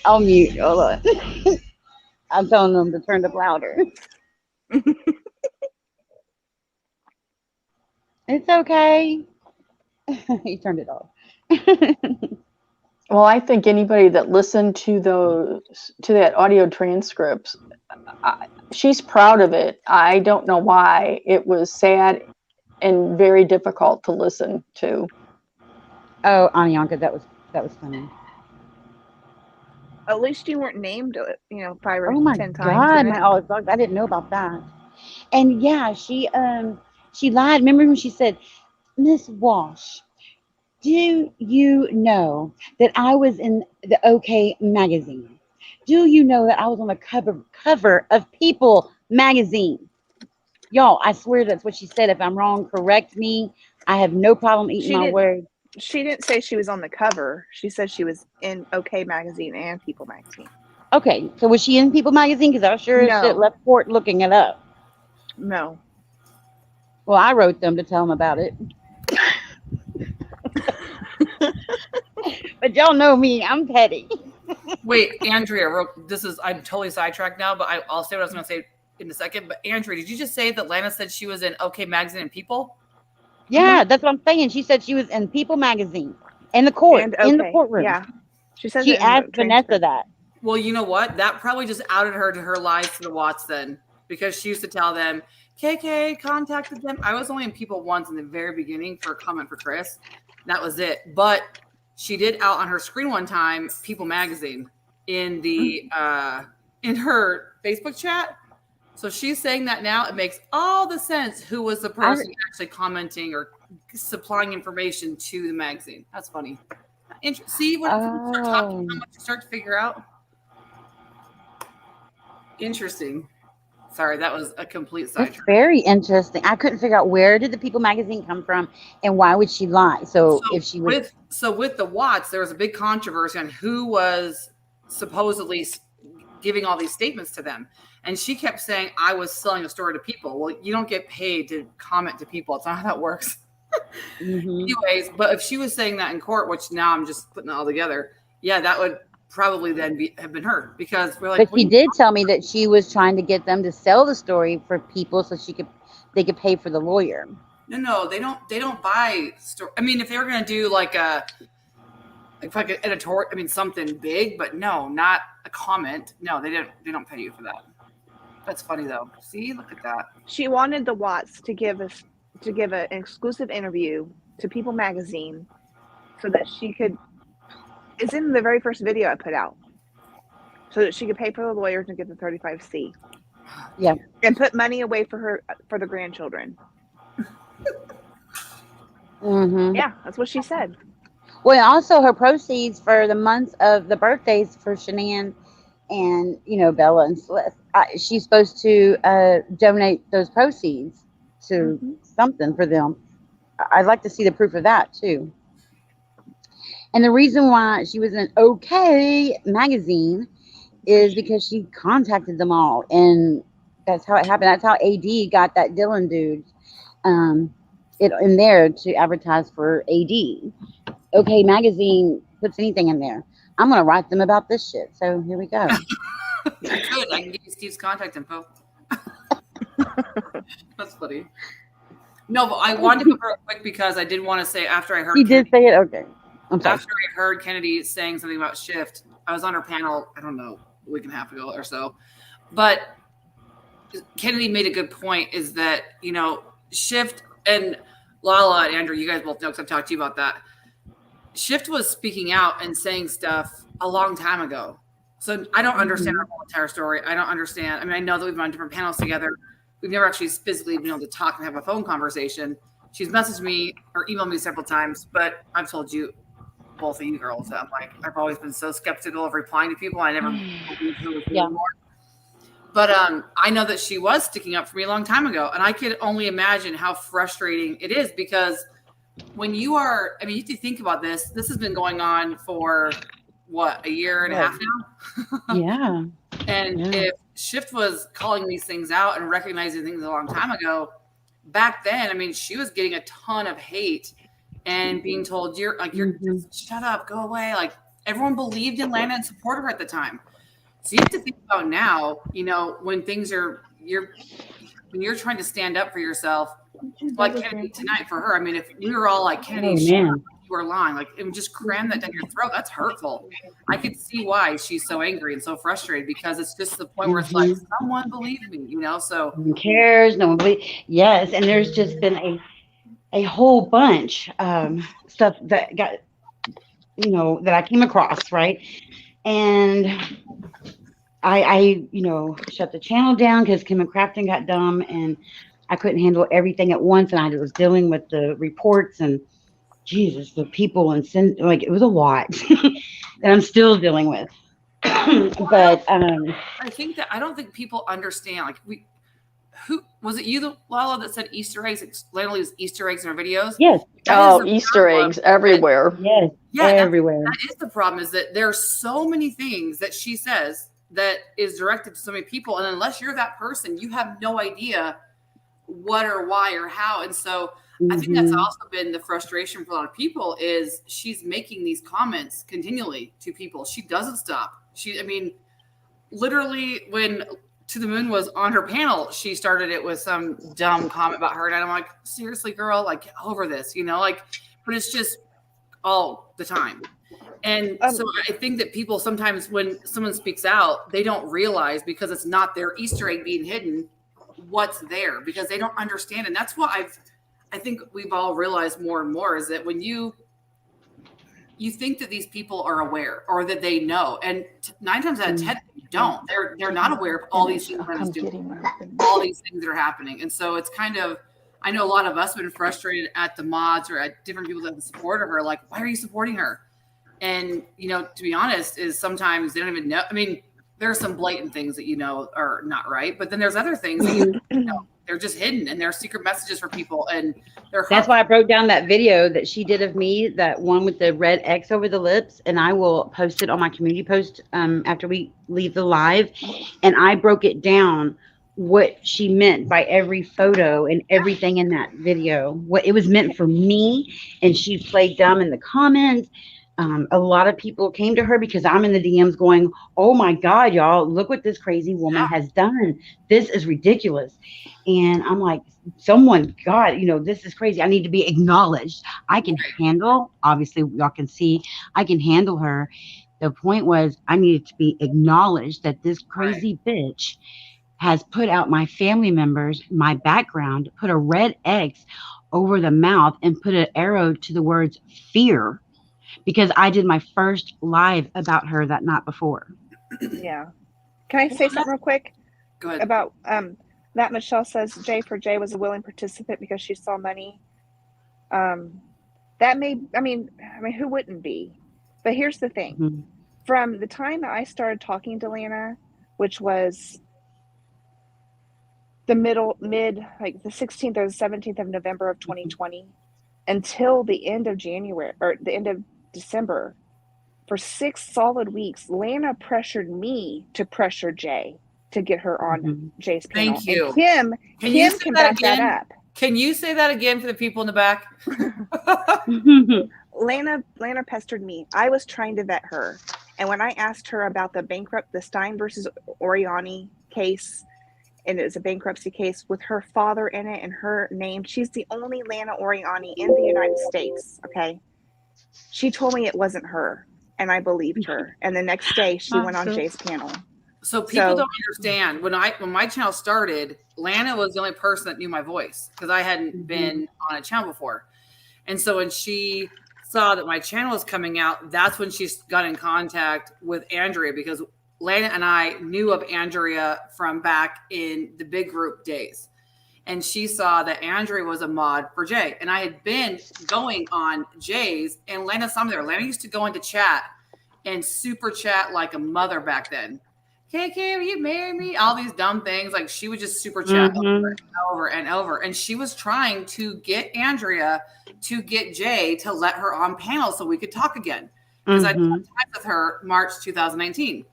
I'll mute. Hold on. I'm telling them to turn up louder. It's okay. He turned it off. Well, I think anybody that listened to that audio transcripts, she's proud of it. I don't know why. It was sad and very difficult to listen to. Oh, Anyanka, that was funny. at least you weren't named, 5 or Oh my 10 times God, in my it. all dogs. I didn't know about that. And yeah, she lied. Remember when she said, Miss Walsh, do you know that I was in the OK magazine? Do you know that I was on the cover of People magazine? Y'all, I swear that's what she said. If I'm wrong, correct me. I have no problem eating my words. She didn't say she was on the cover. She said she was in OK magazine and People magazine. Okay, so was she in People magazine? Because I sure as shit No. left court looking it up. No. Well, I wrote them to tell them about it. But y'all know me, I'm petty. Wait, Andrea, I'm totally sidetracked now, but I'll say what I was going to say in a second. But Andrea, did you just say that Lana said she was in OK Magazine and People? Yeah, that's what I'm saying. She said she was in People magazine in the court, And in the OK. courtroom. Yeah. She says She it in the asked Vanessa transcript. that. Well, you know what? That probably just outed her to her lies to the Watts then, because she used to tell them, KK contacted them. I was only in People once in the very beginning for a comment for Chris. That was it. But she did out on her screen one time, People magazine in the in her Facebook chat. So she's saying that now. It makes all the sense who was the person actually commenting or supplying information to the magazine. That's funny. See when you start talking, how much you start to figure out. Interesting. Sorry, that was a complete sidetrack. It's very interesting. I couldn't figure out where did the People magazine come from and why would she lie? So if she was with the Watts, there was a big controversy on who was supposedly giving all these statements to them. And she kept saying, I was selling a story to people. Well, you don't get paid to comment to people. It's not how that works. Anyways, but if she was saying that in court, which now I'm just putting it all together, yeah, that would probably then have been her, because we're like. But she did tell me that she was trying to get them to sell the story for people so they could pay for the lawyer. No, they don't buy story. I mean, if they were going to do like like an editorial. I mean, something big, but no, not a comment. No, they don't pay you for that. That's funny though. See, look at that. She wanted the Watts to give an exclusive interview to People Magazine so that she could. It's in the very first video I put out, so that she could pay for the lawyers and get the 35C. Yeah. And put money away for the grandchildren. Mm-hmm. Yeah, that's what she said. Well, and also her proceeds for the months of the birthdays for Shanann and Bella and Celeste, she's supposed to donate those proceeds to something for them. I'd like to see the proof of that too. And the reason why she was in OK magazine is because she contacted them all, and that's how it happened. That's how AD got that Dylan dude in there to advertise for AD. OK magazine puts anything in there. I'm gonna write them about this shit. So here we go. Good. I can give you Steve's contact info. That's funny. No, but I wanted to go real quick because I did want to say after I heard He did say it. Okay. I'm sorry. After I heard Kennedy saying something about Shift, I was on her panel, I don't know, a week and a half ago or so. But Kennedy made a good point, is that, Shift and Lala and Andrew, you guys both know because I've talked to you about that. Shift was speaking out and saying stuff a long time ago. So I don't understand her whole entire story. I don't understand. I mean, I know that we've been on different panels together. We've never actually physically been able to talk and have a phone conversation. She's messaged me or emailed me several times, but I've told you, both of you girls, that I've always been so skeptical of replying to people. I never believed who was anymore. But I know that she was sticking up for me a long time ago, and I could only imagine how frustrating it is, because when you have to think about this. This has been going on for what, a year and a half now? Yeah. And if Shift was calling these things out and recognizing things a long time ago, back then, she was getting a ton of hate and being told, you're just shut up, go away. Like, everyone believed in Lana and supported her at the time. So you have to think about now, when things are, when you're trying to stand up for yourself, like Kennedy tonight for her. If we were all like, Kennedy, you were lying, like, it would just cram that down your throat. That's hurtful. I could see why she's so angry and so frustrated, because it's just the point where it's like, someone believed me, so. No one cares. No one believes. Yes. And there's just been a whole bunch stuff that got, that I came across, right? And I shut the channel down because Kim and Crafton got dumb, and I couldn't handle everything at once, and I was dealing with the reports and Jesus, the people, and it was a lot that I'm still dealing with. But I think that I don't think people understand. Who was it? You, Lala, that said Easter eggs? Literally, was Easter eggs in her videos. Yes. Easter eggs everywhere. Yes. Yeah, everywhere. That is the problem. Is that there are so many things that she says that is directed to so many people, and unless you're that person, you have no idea what or why or how. And so I think that's also been the frustration for a lot of people, is she's making these comments continually to people. She doesn't stop. Literally, when To the Moon was on her panel, she started it with some dumb comment about her. And I'm like, seriously, girl, get over this, but it's just all the time. And so I think that people sometimes, when someone speaks out, they don't realize, because it's not their Easter egg being hidden, what's there, because they don't understand. And that's what I think we've all realized more and more, is that when you think that these people are aware or that they know, and 9 times out of 10 you don't. They're not aware of all these things all these things that are happening. And so it's kind of, I know a lot of us have been frustrated at the mods or at different people that have supported her, like, why are you supporting her? And to be honest, is sometimes they don't even know. There are some blatant things that are not right, but then there's other things that they're just hidden, and they're secret messages for people, and that's why I broke down that video that she did of me, that one with the red X over the lips, and I will post it on my community post after we leave the live. And I broke it down, what she meant by every photo and everything in that video, what it was meant for me, and she played dumb in the comments. A lot of people came to her because I'm in the DMs going, oh my God, y'all, look what this crazy woman has done. This is ridiculous. And I'm like, someone, God, this is crazy. I need to be acknowledged. I can handle, obviously, y'all can see, I can handle her. The point was, I needed to be acknowledged that this crazy bitch has put out my family members, my background, put a red X over the mouth and put an arrow to the words fear because I did my first live about her that night before. Yeah. Can I say something real quick? Go ahead. About that Michelle says Jay was a willing participant because she saw money. That may, I mean, who wouldn't be? But here's the thing. Mm-hmm. From the time that I started talking to Lana, which was the like the 16th or the 17th of November of 2020, until the end of January or the end of December, for 6 solid weeks, Lana pressured me to pressure Jay to get her on Jay's panel. Thank you. And Kim can back that up. Can you say that again for the people in the back? Lana pestered me. I was trying to vet her. And when I asked her about the Stein versus Oriani case, and it was a bankruptcy case with her father in it and her name, she's the only Lana Oriani in the United States. Okay. She told me it wasn't her, and I believed her. And the next day she went on Jay's panel. So people don't understand. When my channel started, Lana was the only person that knew my voice because I hadn't been on a channel before. And so when she saw that my channel was coming out, that's when she got in contact with Andrea, because Lana and I knew of Andrea from back in the big group days. And she saw that Andrea was a mod for Jay. And I had been going on Jay's, and Lana saw me there. Lana used to go into chat and super chat like a mother back then. Hey, will you marry me? All these dumb things. Like, she would just super chat over and over and over. And she was trying to get Andrea to get Jay to let her on panel so we could talk again. Because I talked with her March 2019.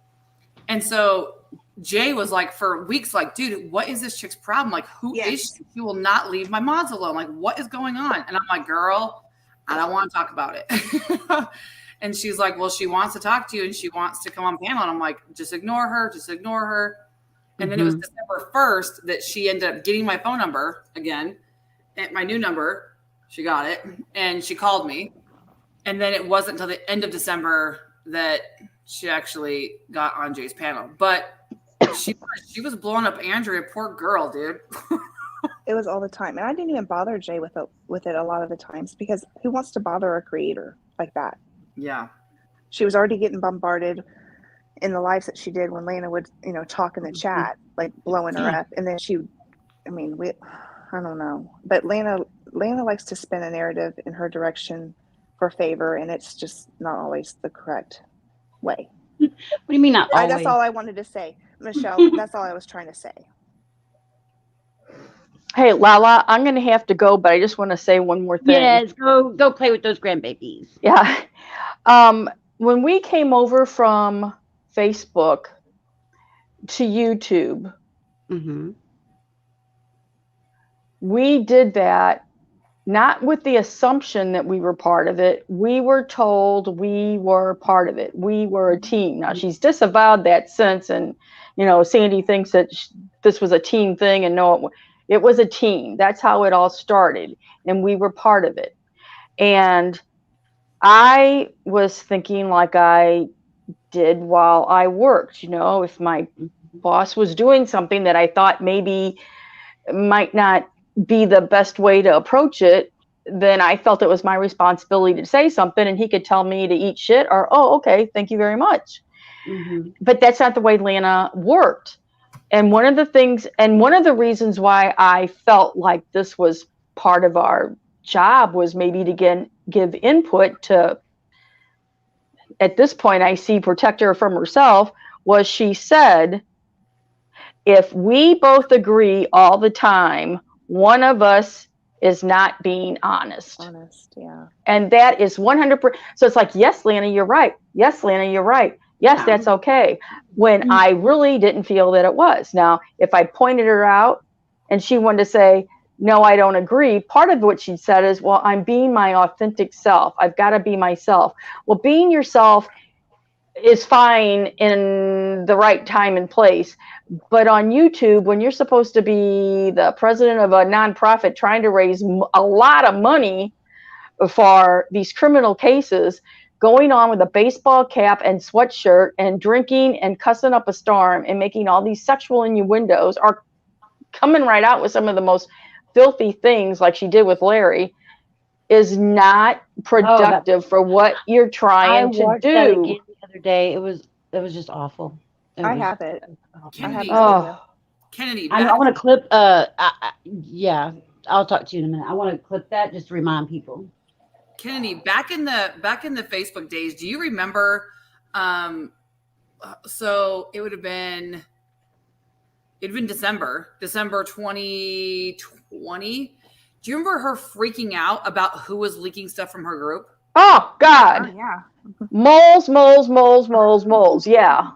And so Jay was like, for weeks, like, dude, what is this chick's problem? Like, who is she? She will not leave my mods alone. Like, what is going on? And I'm like, girl, I don't want to talk about it. And she's like, well, she wants to talk to you and she wants to come on panel. And I'm like, just ignore her. And then it was December 1st that she ended up getting my phone number again, and my new number. She got it and she called me. And then it wasn't until the end of December that she actually got on Jay's panel. But she was blowing up Andrea. Poor girl, dude. It was all the time. And I didn't even bother Jay with it a lot of the times, because who wants to bother a creator like that? Yeah. She was already getting bombarded in the lives that she did when Lana would, talk in the chat, like blowing her up. And then I don't know. But Lana likes to spin a narrative in her direction for favor, and it's just not always the correct way. What do you mean not always? That's all I wanted to say, Michelle. That's all I was trying to say. Hey, Lala, I'm going to have to go, but I just want to say one more thing. Yes, go play with those grandbabies. Yeah. When we came over from Facebook to YouTube, we did that not with the assumption that we were part of it. We were told we were part of it. We were a team. Now, she's disavowed that since, and, Sandy thinks that this was a team thing, and no, it was a team. That's how it all started, and we were part of it. And I was thinking like I did while I worked, if my boss was doing something that I thought maybe might not be the best way to approach it, then I felt it was my responsibility to say something, and he could tell me to eat shit or, oh, okay, thank you very much. But that's not the way Lana worked. And one of the reasons why I felt like this was part of our job was maybe to give input to, at this point, I see, protect her from herself, was she said, if we both agree all the time, one of us is not being honest. Yeah. And that is 100%. So it's like, yes, Lana, you're right. Yes, Lana, you're right. Yes, that's okay. When I really didn't feel that it was. Now, if I pointed her out and she wanted to say, no, I don't agree. Part of what she said is, well, I'm being my authentic self. I've got to be myself. Well, being yourself is fine in the right time and place. But on YouTube, when you're supposed to be the president of a nonprofit trying to raise a lot of money for these criminal cases, going on with a baseball cap and sweatshirt and drinking and cussing up a storm and making all these sexual innuendos, or coming right out with some of the most filthy things like she did with Larry, is not productive for what you're I trying to watched that do. again the other day. It was just awful. I have it. Awful. I have Kennedy, that video. Kennedy, I back, want to clip. Yeah, I'll talk to you in a minute. I want to clip that just to remind people. Kennedy, back in the Facebook days, do you remember? So it would have been December 2020. Do you remember her freaking out about who was leaking stuff from her group? Oh God. Oh, yeah. Moles. Yeah.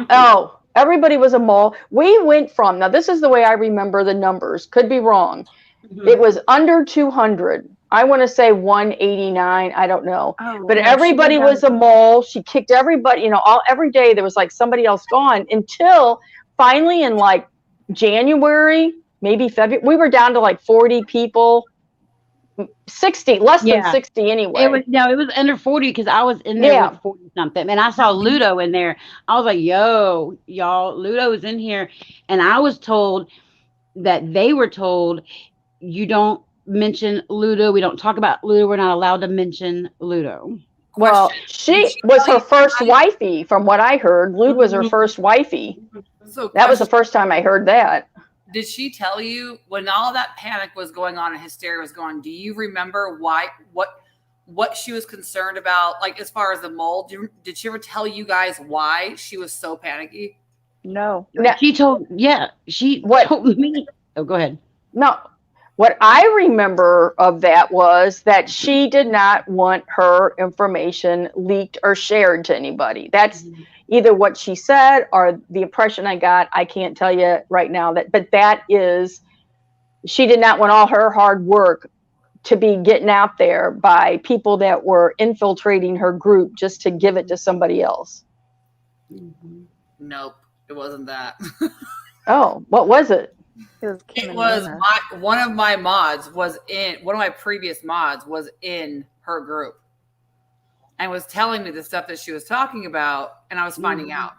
Oh, everybody was a mole. We went from, now this is the way I remember the numbers, could be wrong. It was under 200. I want to say 189. I don't know. Oh, But no, everybody was a mole. She kicked everybody, every day there was like somebody else gone, until finally in like January, maybe February, we were down to like 40 people. 60, less than 60 anyway. It was under 40 because I was in there with 40 something, and I saw Ludo in there. I was like, "Yo, y'all, Ludo is in here," and I was told that they were told, "You don't mention Ludo. We don't talk about Ludo. We're not allowed to mention Ludo." Well, she was her first wifey, from what I heard. Lud was her first wifey. So that was the first time I heard that. Did she tell you when all that panic was going on and hysteria was going on? Do you remember what she was concerned about? Like, as far as the mold, did she ever tell you guys why she was so panicky? No. She told me. Oh, go ahead. No. What I remember of that was that she did not want her information leaked or shared to anybody. That's either what she said or the impression I got. I can't tell you right now but that is, she did not want all her hard work to be getting out there by people that were infiltrating her group just to give it to somebody else. Nope, it wasn't that. Oh, what was it? It was one of my previous mods was in her group and was telling me the stuff that she was talking about, and I was finding out.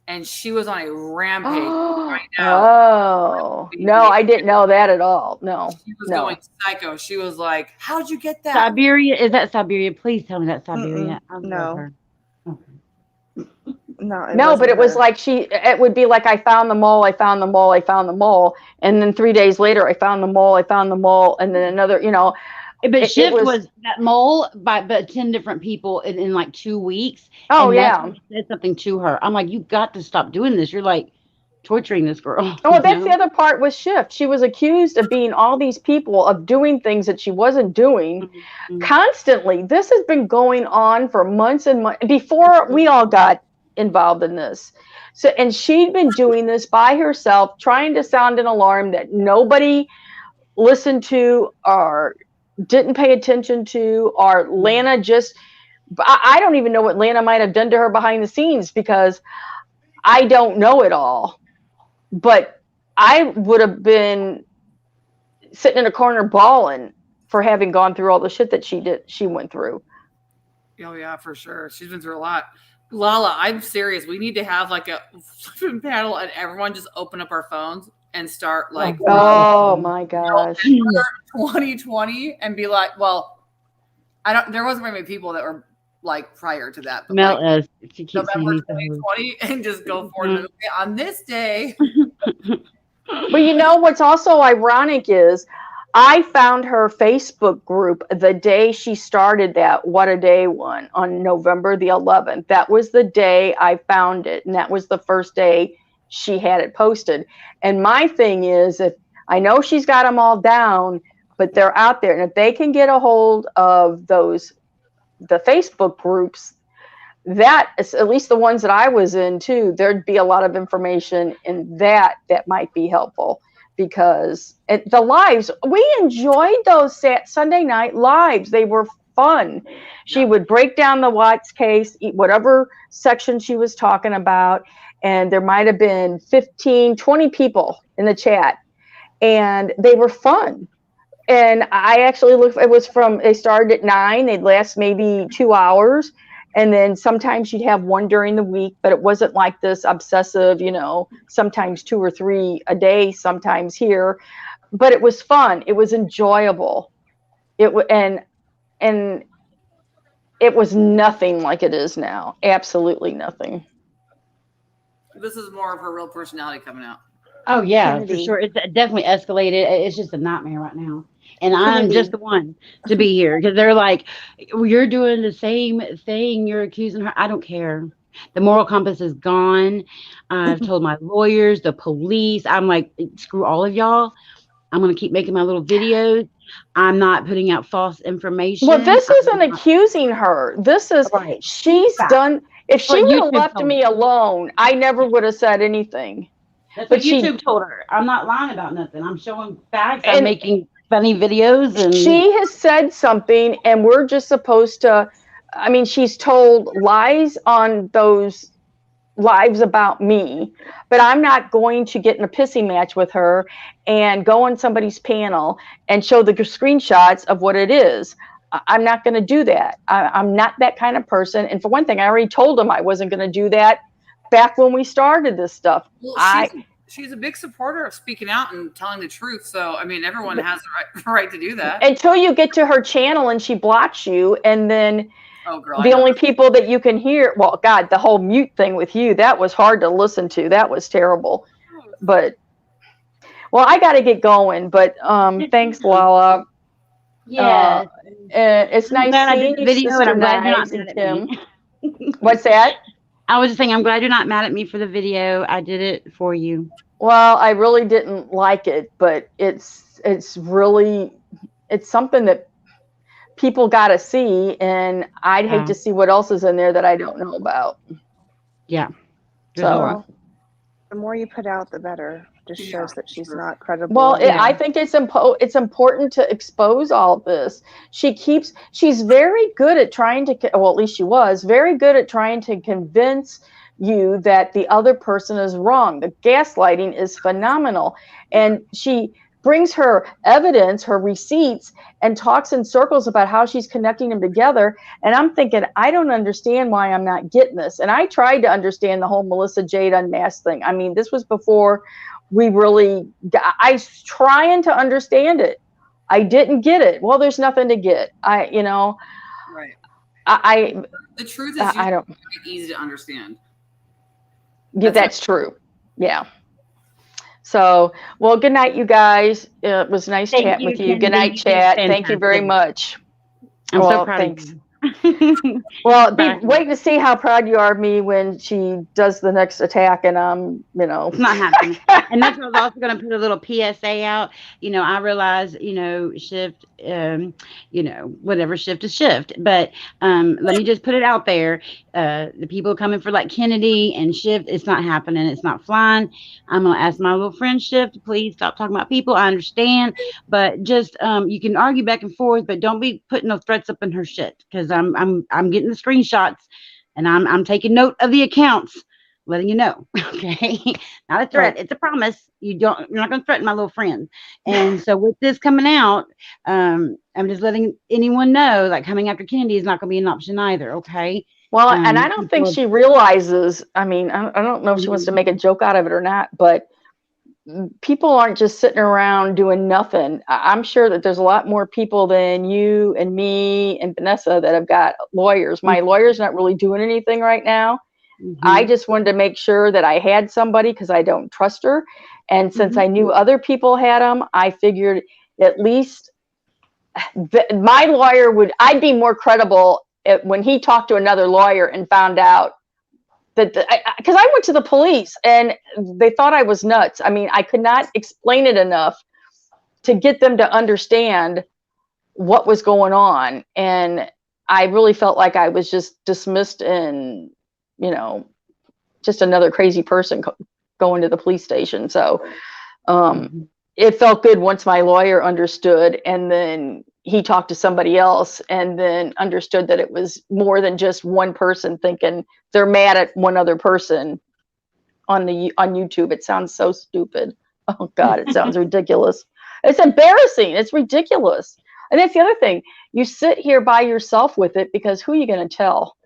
And she was on a rampage right now. Oh, no, I didn't know that at all. No. She was going psycho. She was like, "How'd you get that?" Siberia? Is that Siberia? Please tell me that's Siberia. I love her. No, but it was like it would be like, I found the mole, and then 3 days later I found the mole, and then another, But Shift was that mole but 10 different people in like 2 weeks. Oh, and yeah. Said something to her. I'm like, you got to stop doing this. You're like torturing this girl. Oh, that's the other part with Shift. She was accused of being all these people, of doing things that she wasn't doing constantly. This has been going on for months and months before we all got involved in this. So, and she'd been doing this by herself, trying to sound an alarm that nobody listened to or didn't pay attention to, or Lana I don't even know what Lana might have done to her behind the scenes, because I don't know it all. But I would have been sitting in a corner bawling for having gone through all the shit that she went through. Oh yeah, for sure. She's been through a lot. Lala, I'm serious. We need to have like a flipping panel and everyone just open up our phones and start like, oh my gosh, 2020, and be like, well, there wasn't very many people that were like prior to that. But Mel like, she keeps November 2020, and just go forward on this day. But what's also ironic is I found her Facebook group the day she started that What a Day one on November the 11th. That was the day I found it, and that was the first day she had it posted. And my thing is, if I know she's got them all down, but they're out there, and if they can get a hold of the Facebook groups, that is at least the ones that I was in too, there'd be a lot of information in that might be helpful. because the lives, we enjoyed those Sunday night lives. They were fun. She would break down the Watts case, whatever section she was talking about, and there might have been 15, 20 people in the chat, and they were fun. And I actually looked, it was they started at 9, they'd last maybe 2 hours. And then sometimes you'd have one during the week, but it wasn't like this obsessive, sometimes 2 or 3 a day, sometimes here. But it was fun. It was enjoyable. And it was nothing like it is now. Absolutely nothing. This is more of her real personality coming out. Oh yeah, Kennedy. for sure. It's definitely escalated. It's just a nightmare right now. And I'm Kennedy. just the one to be here because they're like, well, you're doing the same thing. You're accusing her. I don't care. The moral compass is gone. I've told my lawyers, the police. I'm like, screw all of y'all. I'm going to keep making my little videos. I'm not putting out false information. Well, this isn't accusing her. This is, Right. she's done. If she would have left me alone, I never would have said anything. That's But what YouTube told her. I'm not lying about nothing. I'm showing facts. I'm making funny videos. And she has said something, and we're just supposed to, I mean, she's told lies on those lives about me, but I'm not going to get in a pissing match with her and go on somebody's panel and show the screenshots of what it is. I'm not going to do that. I'm not that kind of person. And for one thing, I already told him I wasn't going to do that back when we started this stuff. Well, she's a big supporter of speaking out and telling the truth. So, I mean, everyone has the right to do that. Until you get to her channel and she blocks you, and then oh, girl, the only people that you can hear, well, God, the whole mute thing with you, that was hard to listen to. That was terrible. But, well, I got to get going. But thanks, Lala. yeah. It's nice seeing you, Sister Knives and Tim. What's that? I was just saying, I'm glad you're not mad at me for the video. I did it for you. Well, I really didn't like it, but it's really, it's something that people got to see, and I'd hate to see what else is in there that I don't know about. Yeah. So the more you put out, the better. Just shows that she's not credible. Well, I think it's important to expose all this. She's very good at trying to, well, at least she was very good at trying to convince you that the other person is wrong. The gaslighting is phenomenal. And she brings her evidence, her receipts, and talks in circles about how she's connecting them together. And I'm thinking, I don't understand why I'm not getting this. And I tried to understand the whole Melissa Jade Unmasked thing. I mean, this was before we really I was trying to understand it. I didn't get it. Well, there's nothing to get. Right. The truth is I don't easy to understand. Yeah, that's true. Yeah. So, well, good night, you guys. It was nice chatting with you. Good night, chat. Thank you very much. I'm so proud of you. Well, wait to see how proud you are of me when she does the next attack, and it's not happening. And that's what I was also going to put a little PSA out. I realize, shift, whatever, shift is shift. But let me just put it out there. The people coming for like Kennedy and shift, it's not happening. It's not flying. I'm going to ask my little friend shift to please stop talking about people. I understand, but just you can argue back and forth, but don't be putting no threats up in her shit, because I'm getting the screenshots, and I'm taking note of the accounts, letting you know. Okay, not a threat, it's a promise. You're not going to threaten my little friend. And so with this coming out, I'm just letting anyone know, like, coming after Kennedy is not going to be an option either. Okay. Well, and I don't think she realizes. I mean, I don't know if she wants to make a joke out of it or not, but people aren't just sitting around doing nothing. I'm sure that there's a lot more people than you and me and Vanessa that have got lawyers. My lawyer's not really doing anything right now. I just wanted to make sure that I had somebody, because I don't trust her. And since I knew other people had them, I figured at least my lawyer I'd be more credible when he talked to another lawyer and found out that, because I went to the police and they thought I was nuts. I mean, I could not explain it enough to get them to understand what was going on. And I really felt like I was just dismissed and, just another crazy person going to the police station. So, it felt good once my lawyer understood, and then he talked to somebody else and then understood that it was more than just one person thinking they're mad at one other person on YouTube. It sounds so stupid. Oh God, it sounds ridiculous. It's embarrassing. It's ridiculous. And that's the other thing. You sit here by yourself with it because who are you going to tell?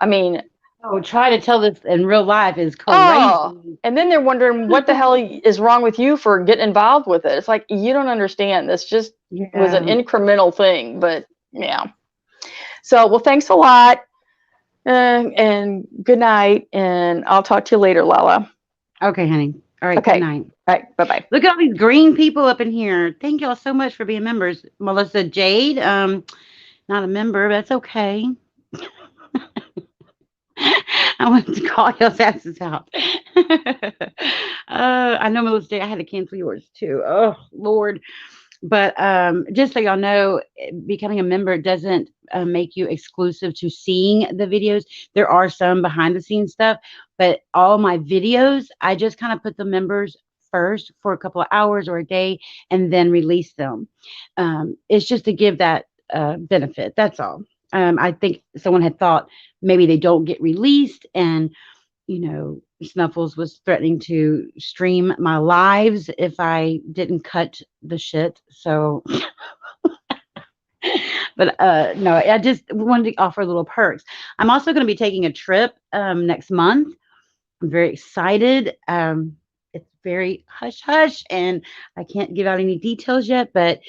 I mean, Oh, try to tell this in real life is crazy. oh, and then they're wondering what the hell is wrong with you for getting involved with it. It's like, you don't understand. This just was an incremental thing, but yeah. So, well, thanks a lot. And good night. And I'll talk to you later, Lala. Okay, honey. All right. Okay. Good night. All right. Bye-bye. Look at all these green people up in here. Thank y'all so much for being members. Melissa Jade, not a member, but that's okay. I wanted to call y'all's asses out. I know, Melissa Jade, I had to cancel yours too. Oh, Lord. But just so y'all know, becoming a member doesn't make you exclusive to seeing the videos. There are some behind the scenes stuff, but all my videos, I just kind of put the members first for a couple of hours or a day and then release them. It's just to give that benefit. That's all. I think someone had thought maybe they don't get released, and Snuffles was threatening to stream my lives if I didn't cut the shit. So, but no, I just wanted to offer little perks. I'm also going to be taking a trip next month. I'm very excited. It's very hush hush, and I can't give out any details yet, but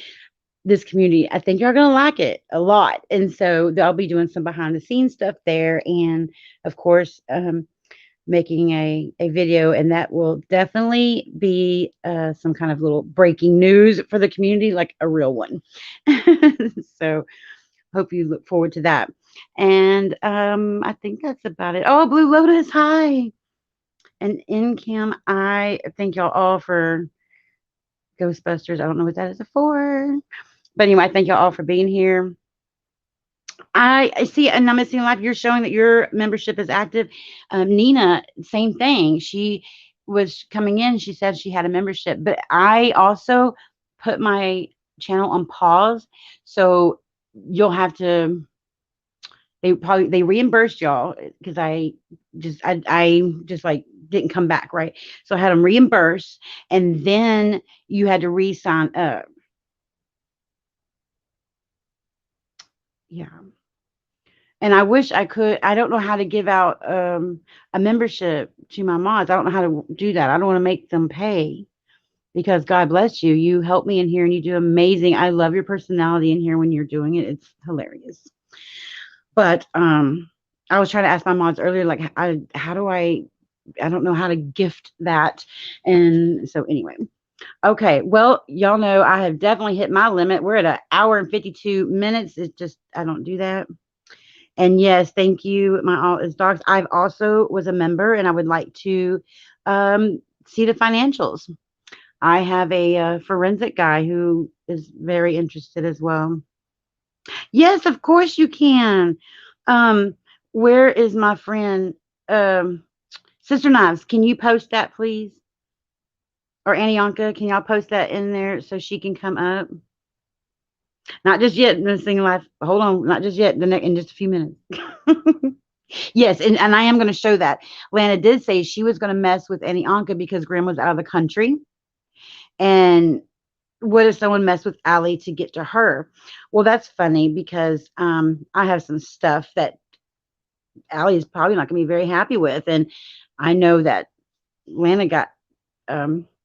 this community, I think you're going to like it a lot. And so I'll be doing some behind the scenes stuff there. And of course, making a video, and that will definitely be some kind of little breaking news for the community, like a real one. So hope you look forward to that. And I think that's about it. Oh, Blue Lotus, hi. And Incam, I thank y'all all for Ghostbusters. I don't know what that is for. But anyway, I thank y'all all for being here. I see, and I'm missing live. You're showing that your membership is active. Nina, same thing. She was coming in. She said she had a membership, but I also put my channel on pause. So you'll have to. They reimbursed y'all because I just like didn't come back, right? So I had them reimburse, and then you had to re-sign up. Yeah. And I wish I could. I don't know how to give out a membership to my mods. I don't know how to do that. I don't want to make them pay, because God bless you. You help me in here and you do amazing. I love your personality in here when you're doing it. It's hilarious. But I was trying to ask my mods earlier, like, how do I don't know how to gift that. And so anyway. Okay, well, y'all know I have definitely hit my limit. We're at 1 hour and 52 minutes. It's just, I don't do that. And yes, thank you, my all is dogs. I've also was a member, and I would like to see the financials. I have a forensic guy who is very interested as well. Yes, of course you can. Where is my friend? Sister Knives, can you post that, please? Or Anionka, can y'all post that in there so she can come up? Not just yet, Missing Life. Hold on, not just yet. In just a few minutes. Yes, and I am going to show that. Lana did say she was going to mess with Anionka because Grim was out of the country. And what if someone messed with Allie to get to her? Well, that's funny because I have some stuff that Allie is probably not going to be very happy with. And I know that Lana got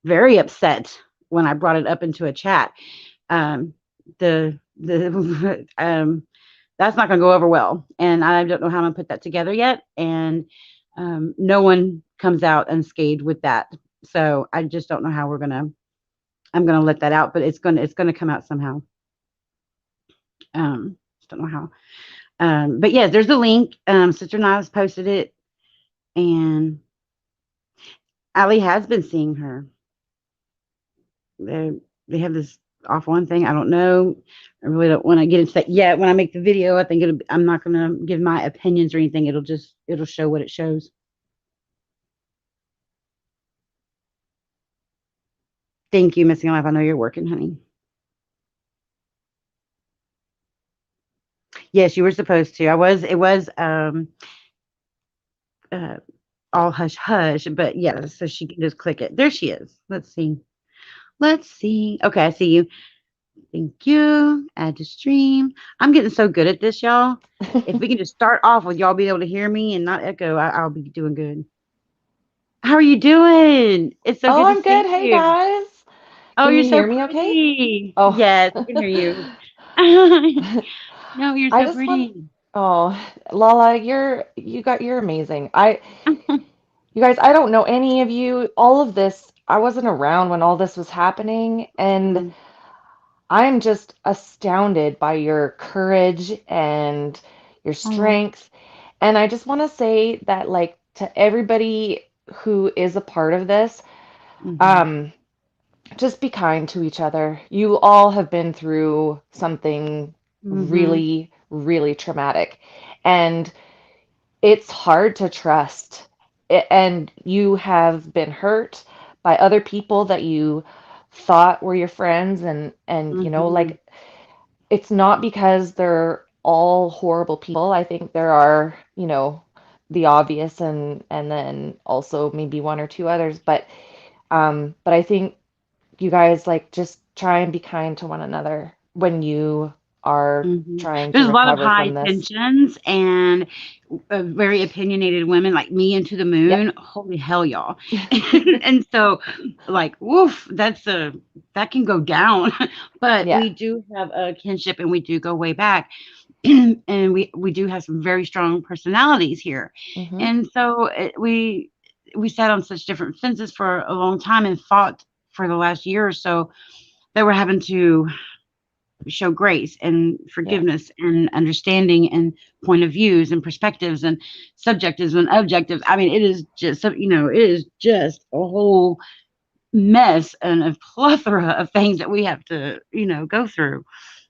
very upset when I brought it up into a chat. That's not going to go over well, and I don't know how I'm going to put that together yet. And no one comes out unscathed with that, so I just don't know how I'm going to let that out, but it's going to come out somehow. Don't know how. But yeah, there's a link. Sister Niles posted it, and Allie has been seeing her. They have this off one thing. I don't know. I really don't want to get into that yet. When I make the video, I think I'm not going to give my opinions or anything. It'll show what it shows. Thank you, Missing Life. I know you're working, honey. Yes, you were supposed to. I was. It was uh, all hush hush, but yeah. So she can just click it. There she is. Let's see. Let's see. Okay, I see you. Thank you. Add to stream. I'm getting so good at this, y'all. If we can just start off with y'all being able to hear me and not echo, I'll be doing good. How are you doing? It's so Oh, good to I'm good. see Hey you. guys. Oh, Can you're you so hear me okay? pretty. Oh. Yes, I can hear you. No, you're I so just want pretty. Oh, Lala, you're amazing. You guys, I don't know any of you. All of this, I wasn't around when all this was happening, and Mhm, I'm just astounded by your courage and your mhm, strength. And I just want to say that, like, to everybody who is a part of this, mhm, um, just be kind to each other. You all have been through something mhm, really, really traumatic. And it's hard to trust. And you have been hurt by other people that you thought were your friends and mhm, like it's not because they're all horrible people. I think there are, the obvious and then also maybe one or two others, but I think you guys like just try and be kind to one another when you are mhm. trying to There's a lot of recover high from this. tensions and very opinionated women like me into the Yep. moon. Holy hell, y'all! And so, like, woof, that can go down. But Yeah. we do have a kinship, and we do go way back. And we do have some very strong personalities here, Hmm. and so we sat on such different fences for a long time and fought for the last year or so that we're having to show grace and Yeah. forgiveness and understanding and point of views and perspectives and subjectives and objectives. I mean, it is just it is just a whole mess and a plethora of things that we have to go through,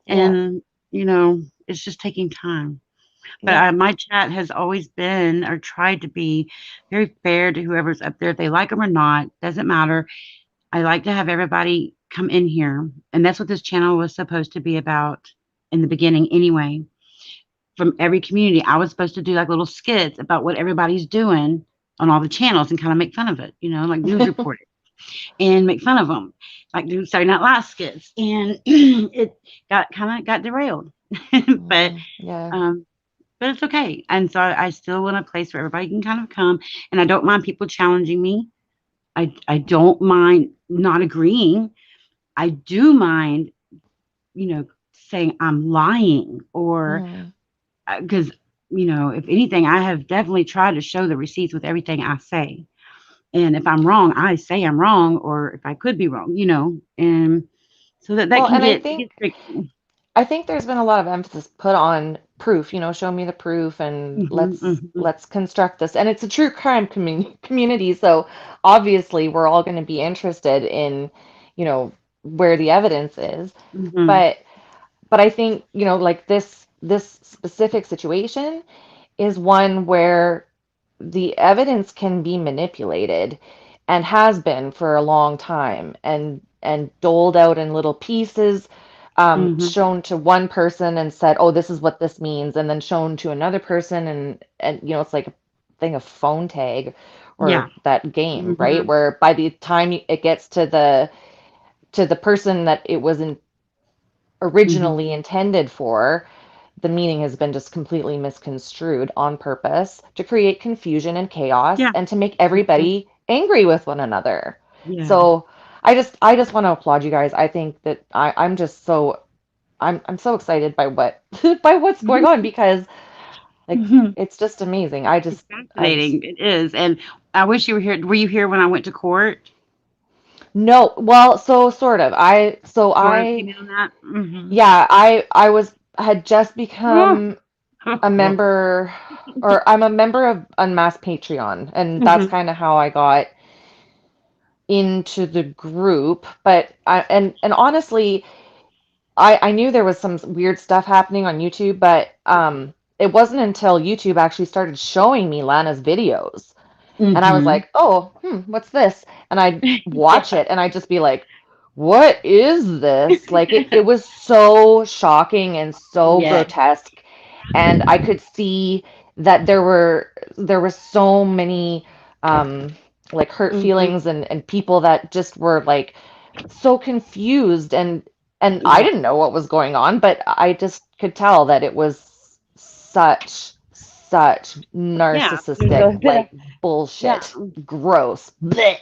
Yeah. and it's just taking time. But Yeah. my chat has always been or tried to be very fair to whoever's up there. If they like them or not, doesn't matter. I like to have everybody come in here, and that's what this channel was supposed to be about in the beginning anyway. From every community, I was supposed to do like little skits about what everybody's doing on all the channels and kind of make fun of it, like news reporting and make fun of them, like do Saturday Night Live skits, and it got derailed. but Yeah. um, but it's okay. And so I still want a place where everybody can kind of come, and I don't mind people challenging me. I don't mind not agreeing. I do mind, saying I'm lying or Hmm. because, if anything, I have definitely tried to show the receipts with everything I say. And if I'm wrong, I say I'm wrong, or if I could be wrong, and so that Well, can and I get it gets think tricky. I think there's been a lot of emphasis put on proof, show me the proof and Hmm, let's hmm, let's construct this. And it's a true crime community, so obviously we're all going to be interested in, where the evidence is. hmm, But but I think, like this specific situation is one where the evidence can be manipulated and has been for a long time and doled out in little pieces, hmm. shown to one person and said, oh, this is what this means, and then shown to another person, and it's like a thing of phone tag Yeah. or that game, right, Hmm, where by the time it gets to the person that it was hmm. originally intended for, the meaning has been just completely misconstrued on purpose to create confusion and chaos Yeah. and to make Mhm. everybody angry with one another. Yeah. So I just want to applaud you guys. I think that I'm just so I'm so excited by by what's going on because like it's just amazing. It's I just fascinating. It is. And I wish you were here. Were you here when I went to court? No, well, so sort of. I so You want to I opinion on that? Hmm. Yeah, I had just become a member, or I'm a member of Unmasked Patreon, and that's Hmm. kind of how I got into the group. But and honestly, I knew there was some weird stuff happening on YouTube, but it wasn't until YouTube actually started showing me Lana's videos, and I was Hmm. like, oh, what's this? And I'd watch Yeah. it, and I'd just be like, what is this? Like it was so shocking and so Yeah. grotesque. And I could see that there were so many like hurt Hmm. feelings and people that just were like so confused and I Yeah. didn't know what was going on, but I just could tell that it was such Yeah. There's narcissistic a bit of, like yeah. bullshit. Gross. Blech.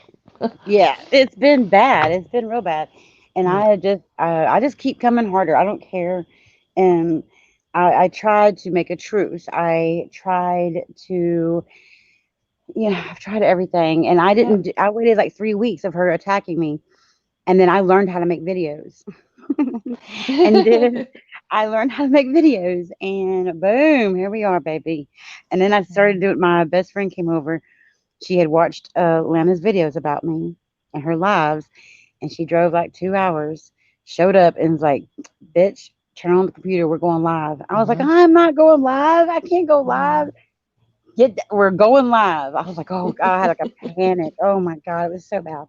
Yeah. It's been bad. It's been real bad. And Yeah. I just keep coming harder. I don't care. And I tried to make a truce. I tried to, I've tried everything. And Yeah. I waited like 3 weeks of her attacking me. And then I learned how to make videos. And then I learned how to make videos, and boom, here we are, baby. And then I started doing. My best friend came over. She had watched Lana's videos about me and her lives, and she drove like 2 hours, showed up, and was like, "Bitch, turn on the computer. We're going live." I was like, Mhm. "I'm not going live. I can't go live. We're going live." I was like, "Oh God," I had like a panic. Oh my God, it was so bad.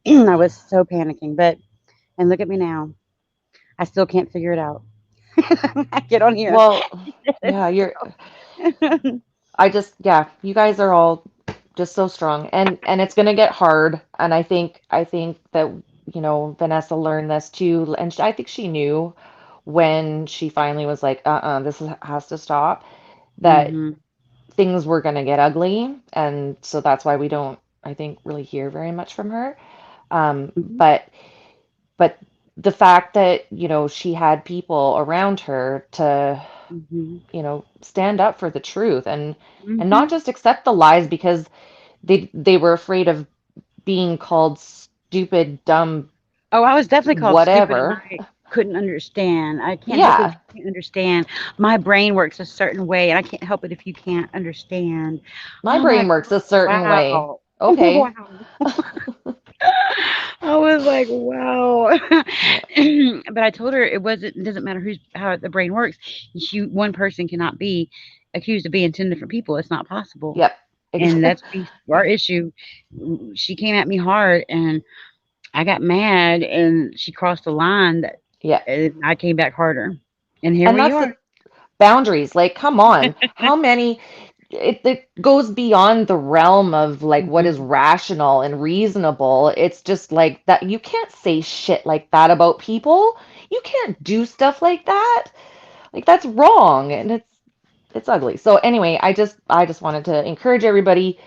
I was so panicking, but and look at me now. I still can't figure it out. I get on here. Well, yeah, yeah, you guys are all just so strong and it's going to get hard and I think that Vanessa learned this too and I think she knew when she finally was like has to stop that Mhm. things were going to get ugly and so that's why we don't I think really hear very much from her um Mhm. but but the fact that she had people around her to Mhm. stand up for the truth and not Mhm. just accept the lies because they were afraid of being called stupid, dumb, Oh, I was definitely called stupid, and whatever. I couldn't understand. I can't help it if Yeah, you can't understand. My brain works a certain way, and I can't help it if you can't understand. my Oh my brain God! works a certain way. Wow! Okay. Wow! I was like, wow. Yeah. But I told her it doesn't matter how the brain works. One person cannot be accused of being 10 different people. It's not possible. Yep. And that's our issue. She came at me hard, and I got mad, and she crossed the line that, Yeah. and I came back harder. And here And we that's are. the boundaries. Like, come on. How many it goes beyond the realm of like what is Mhm. rational and reasonable. It's just like that you can't say shit like that about people. You can't do stuff like that. Like that's wrong and it's ugly. So anyway, I just wanted to encourage everybody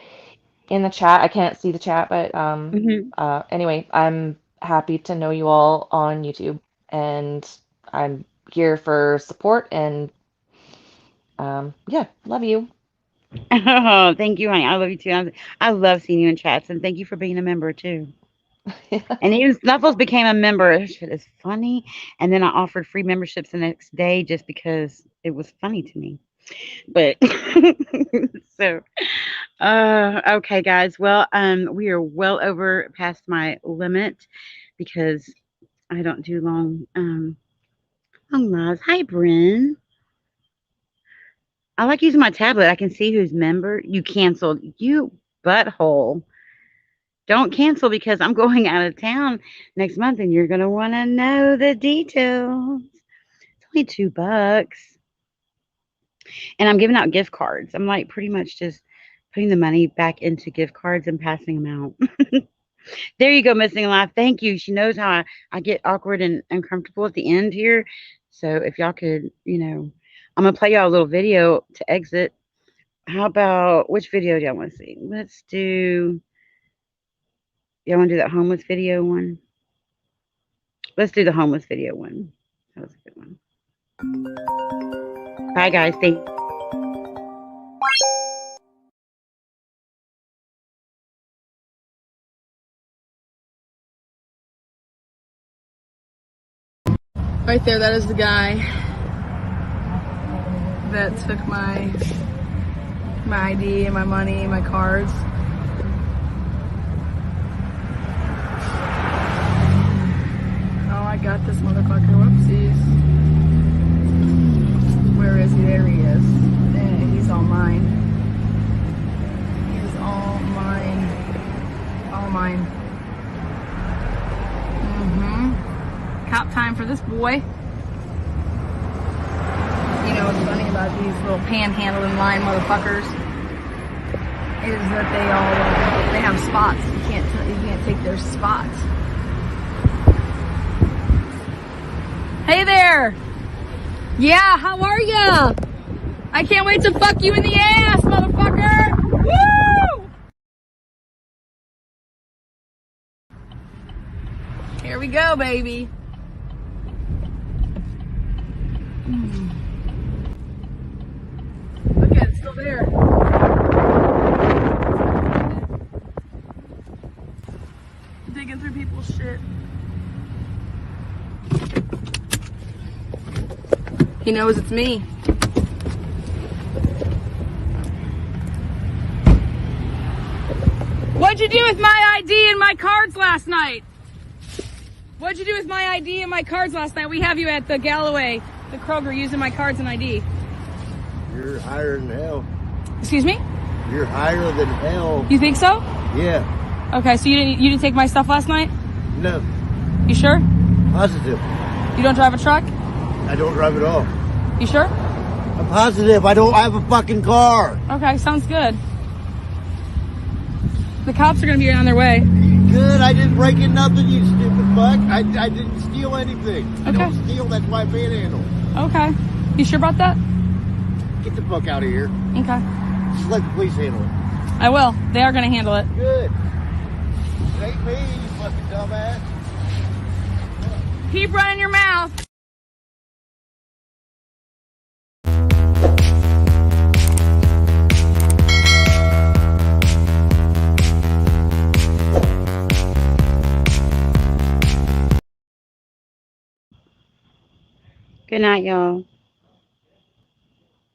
in the chat. I can't see the chat, but Mhm. anyway, I'm happy to know you all on YouTube and I'm here for support and yeah, love you. Oh, thank you, honey. I love you too. I love seeing you in chats, and thank you for being a member too. And even Snuffles became a member. That shit is funny. And then I offered free memberships the next day just because it was funny to me. But so okay, guys. Well, we are well over past my limit because I don't do long lives. Hi, Bryn. I like using my tablet. I can see who's member. You canceled. You butthole. Don't cancel because I'm going out of town next month and you're going to want to know the details. It's only $2. And I'm giving out gift cards. I'm like pretty much just putting the money back into gift cards and passing them out. There you go, Missing Life. Thank you. She knows how I get awkward and uncomfortable at the end here. So if y'all could, I'm going to play y'all a little video to exit. How about which video do y'all want to see? Y'all want to do that homeless video one? Let's do the homeless video one. That was a good one. Bye, guys. Thank Right there, that is the guy that took my ID and my money and my cards. Oh, I got this motherfucker. Whoopsies. Where is he? There he is. Yeah, he's all mine. He's all mine. All mine. Mm-hmm. boy. You know what's funny about these little panhandling line motherfuckers is that they have spots. You can't take their spots. Hey there. Yeah, how are ya? I can't wait to fuck you in the ass, motherfucker. Woo! Here we go, baby. Look at it, it's still there. Digging through people's shit. He knows it's me. What'd you do with my ID and my cards last night? What'd you do with my ID and my cards last night? We have you at the Galloway, the Kroger, using my cards and ID. You're higher than hell. Excuse me? You're higher than hell. You think so? Yeah. Okay, so you didn't take my stuff last night? No. You sure? Positive. You don't drive a truck? I don't drive at all. You sure? I'm positive. I don't have a fucking car. Okay, sounds good. The cops are gonna be on their way. Good. I didn't break in nothing, you stupid fuck. I didn't steal anything. I Okay. don't steal. That's why I panhandle. Okay. You sure about that? Get the fuck out of here. Okay. Just let the police handle it. I will. They are gonna handle it. Good. It ain't me, you fucking dumbass. Keep running your mouth. Good night, y'all.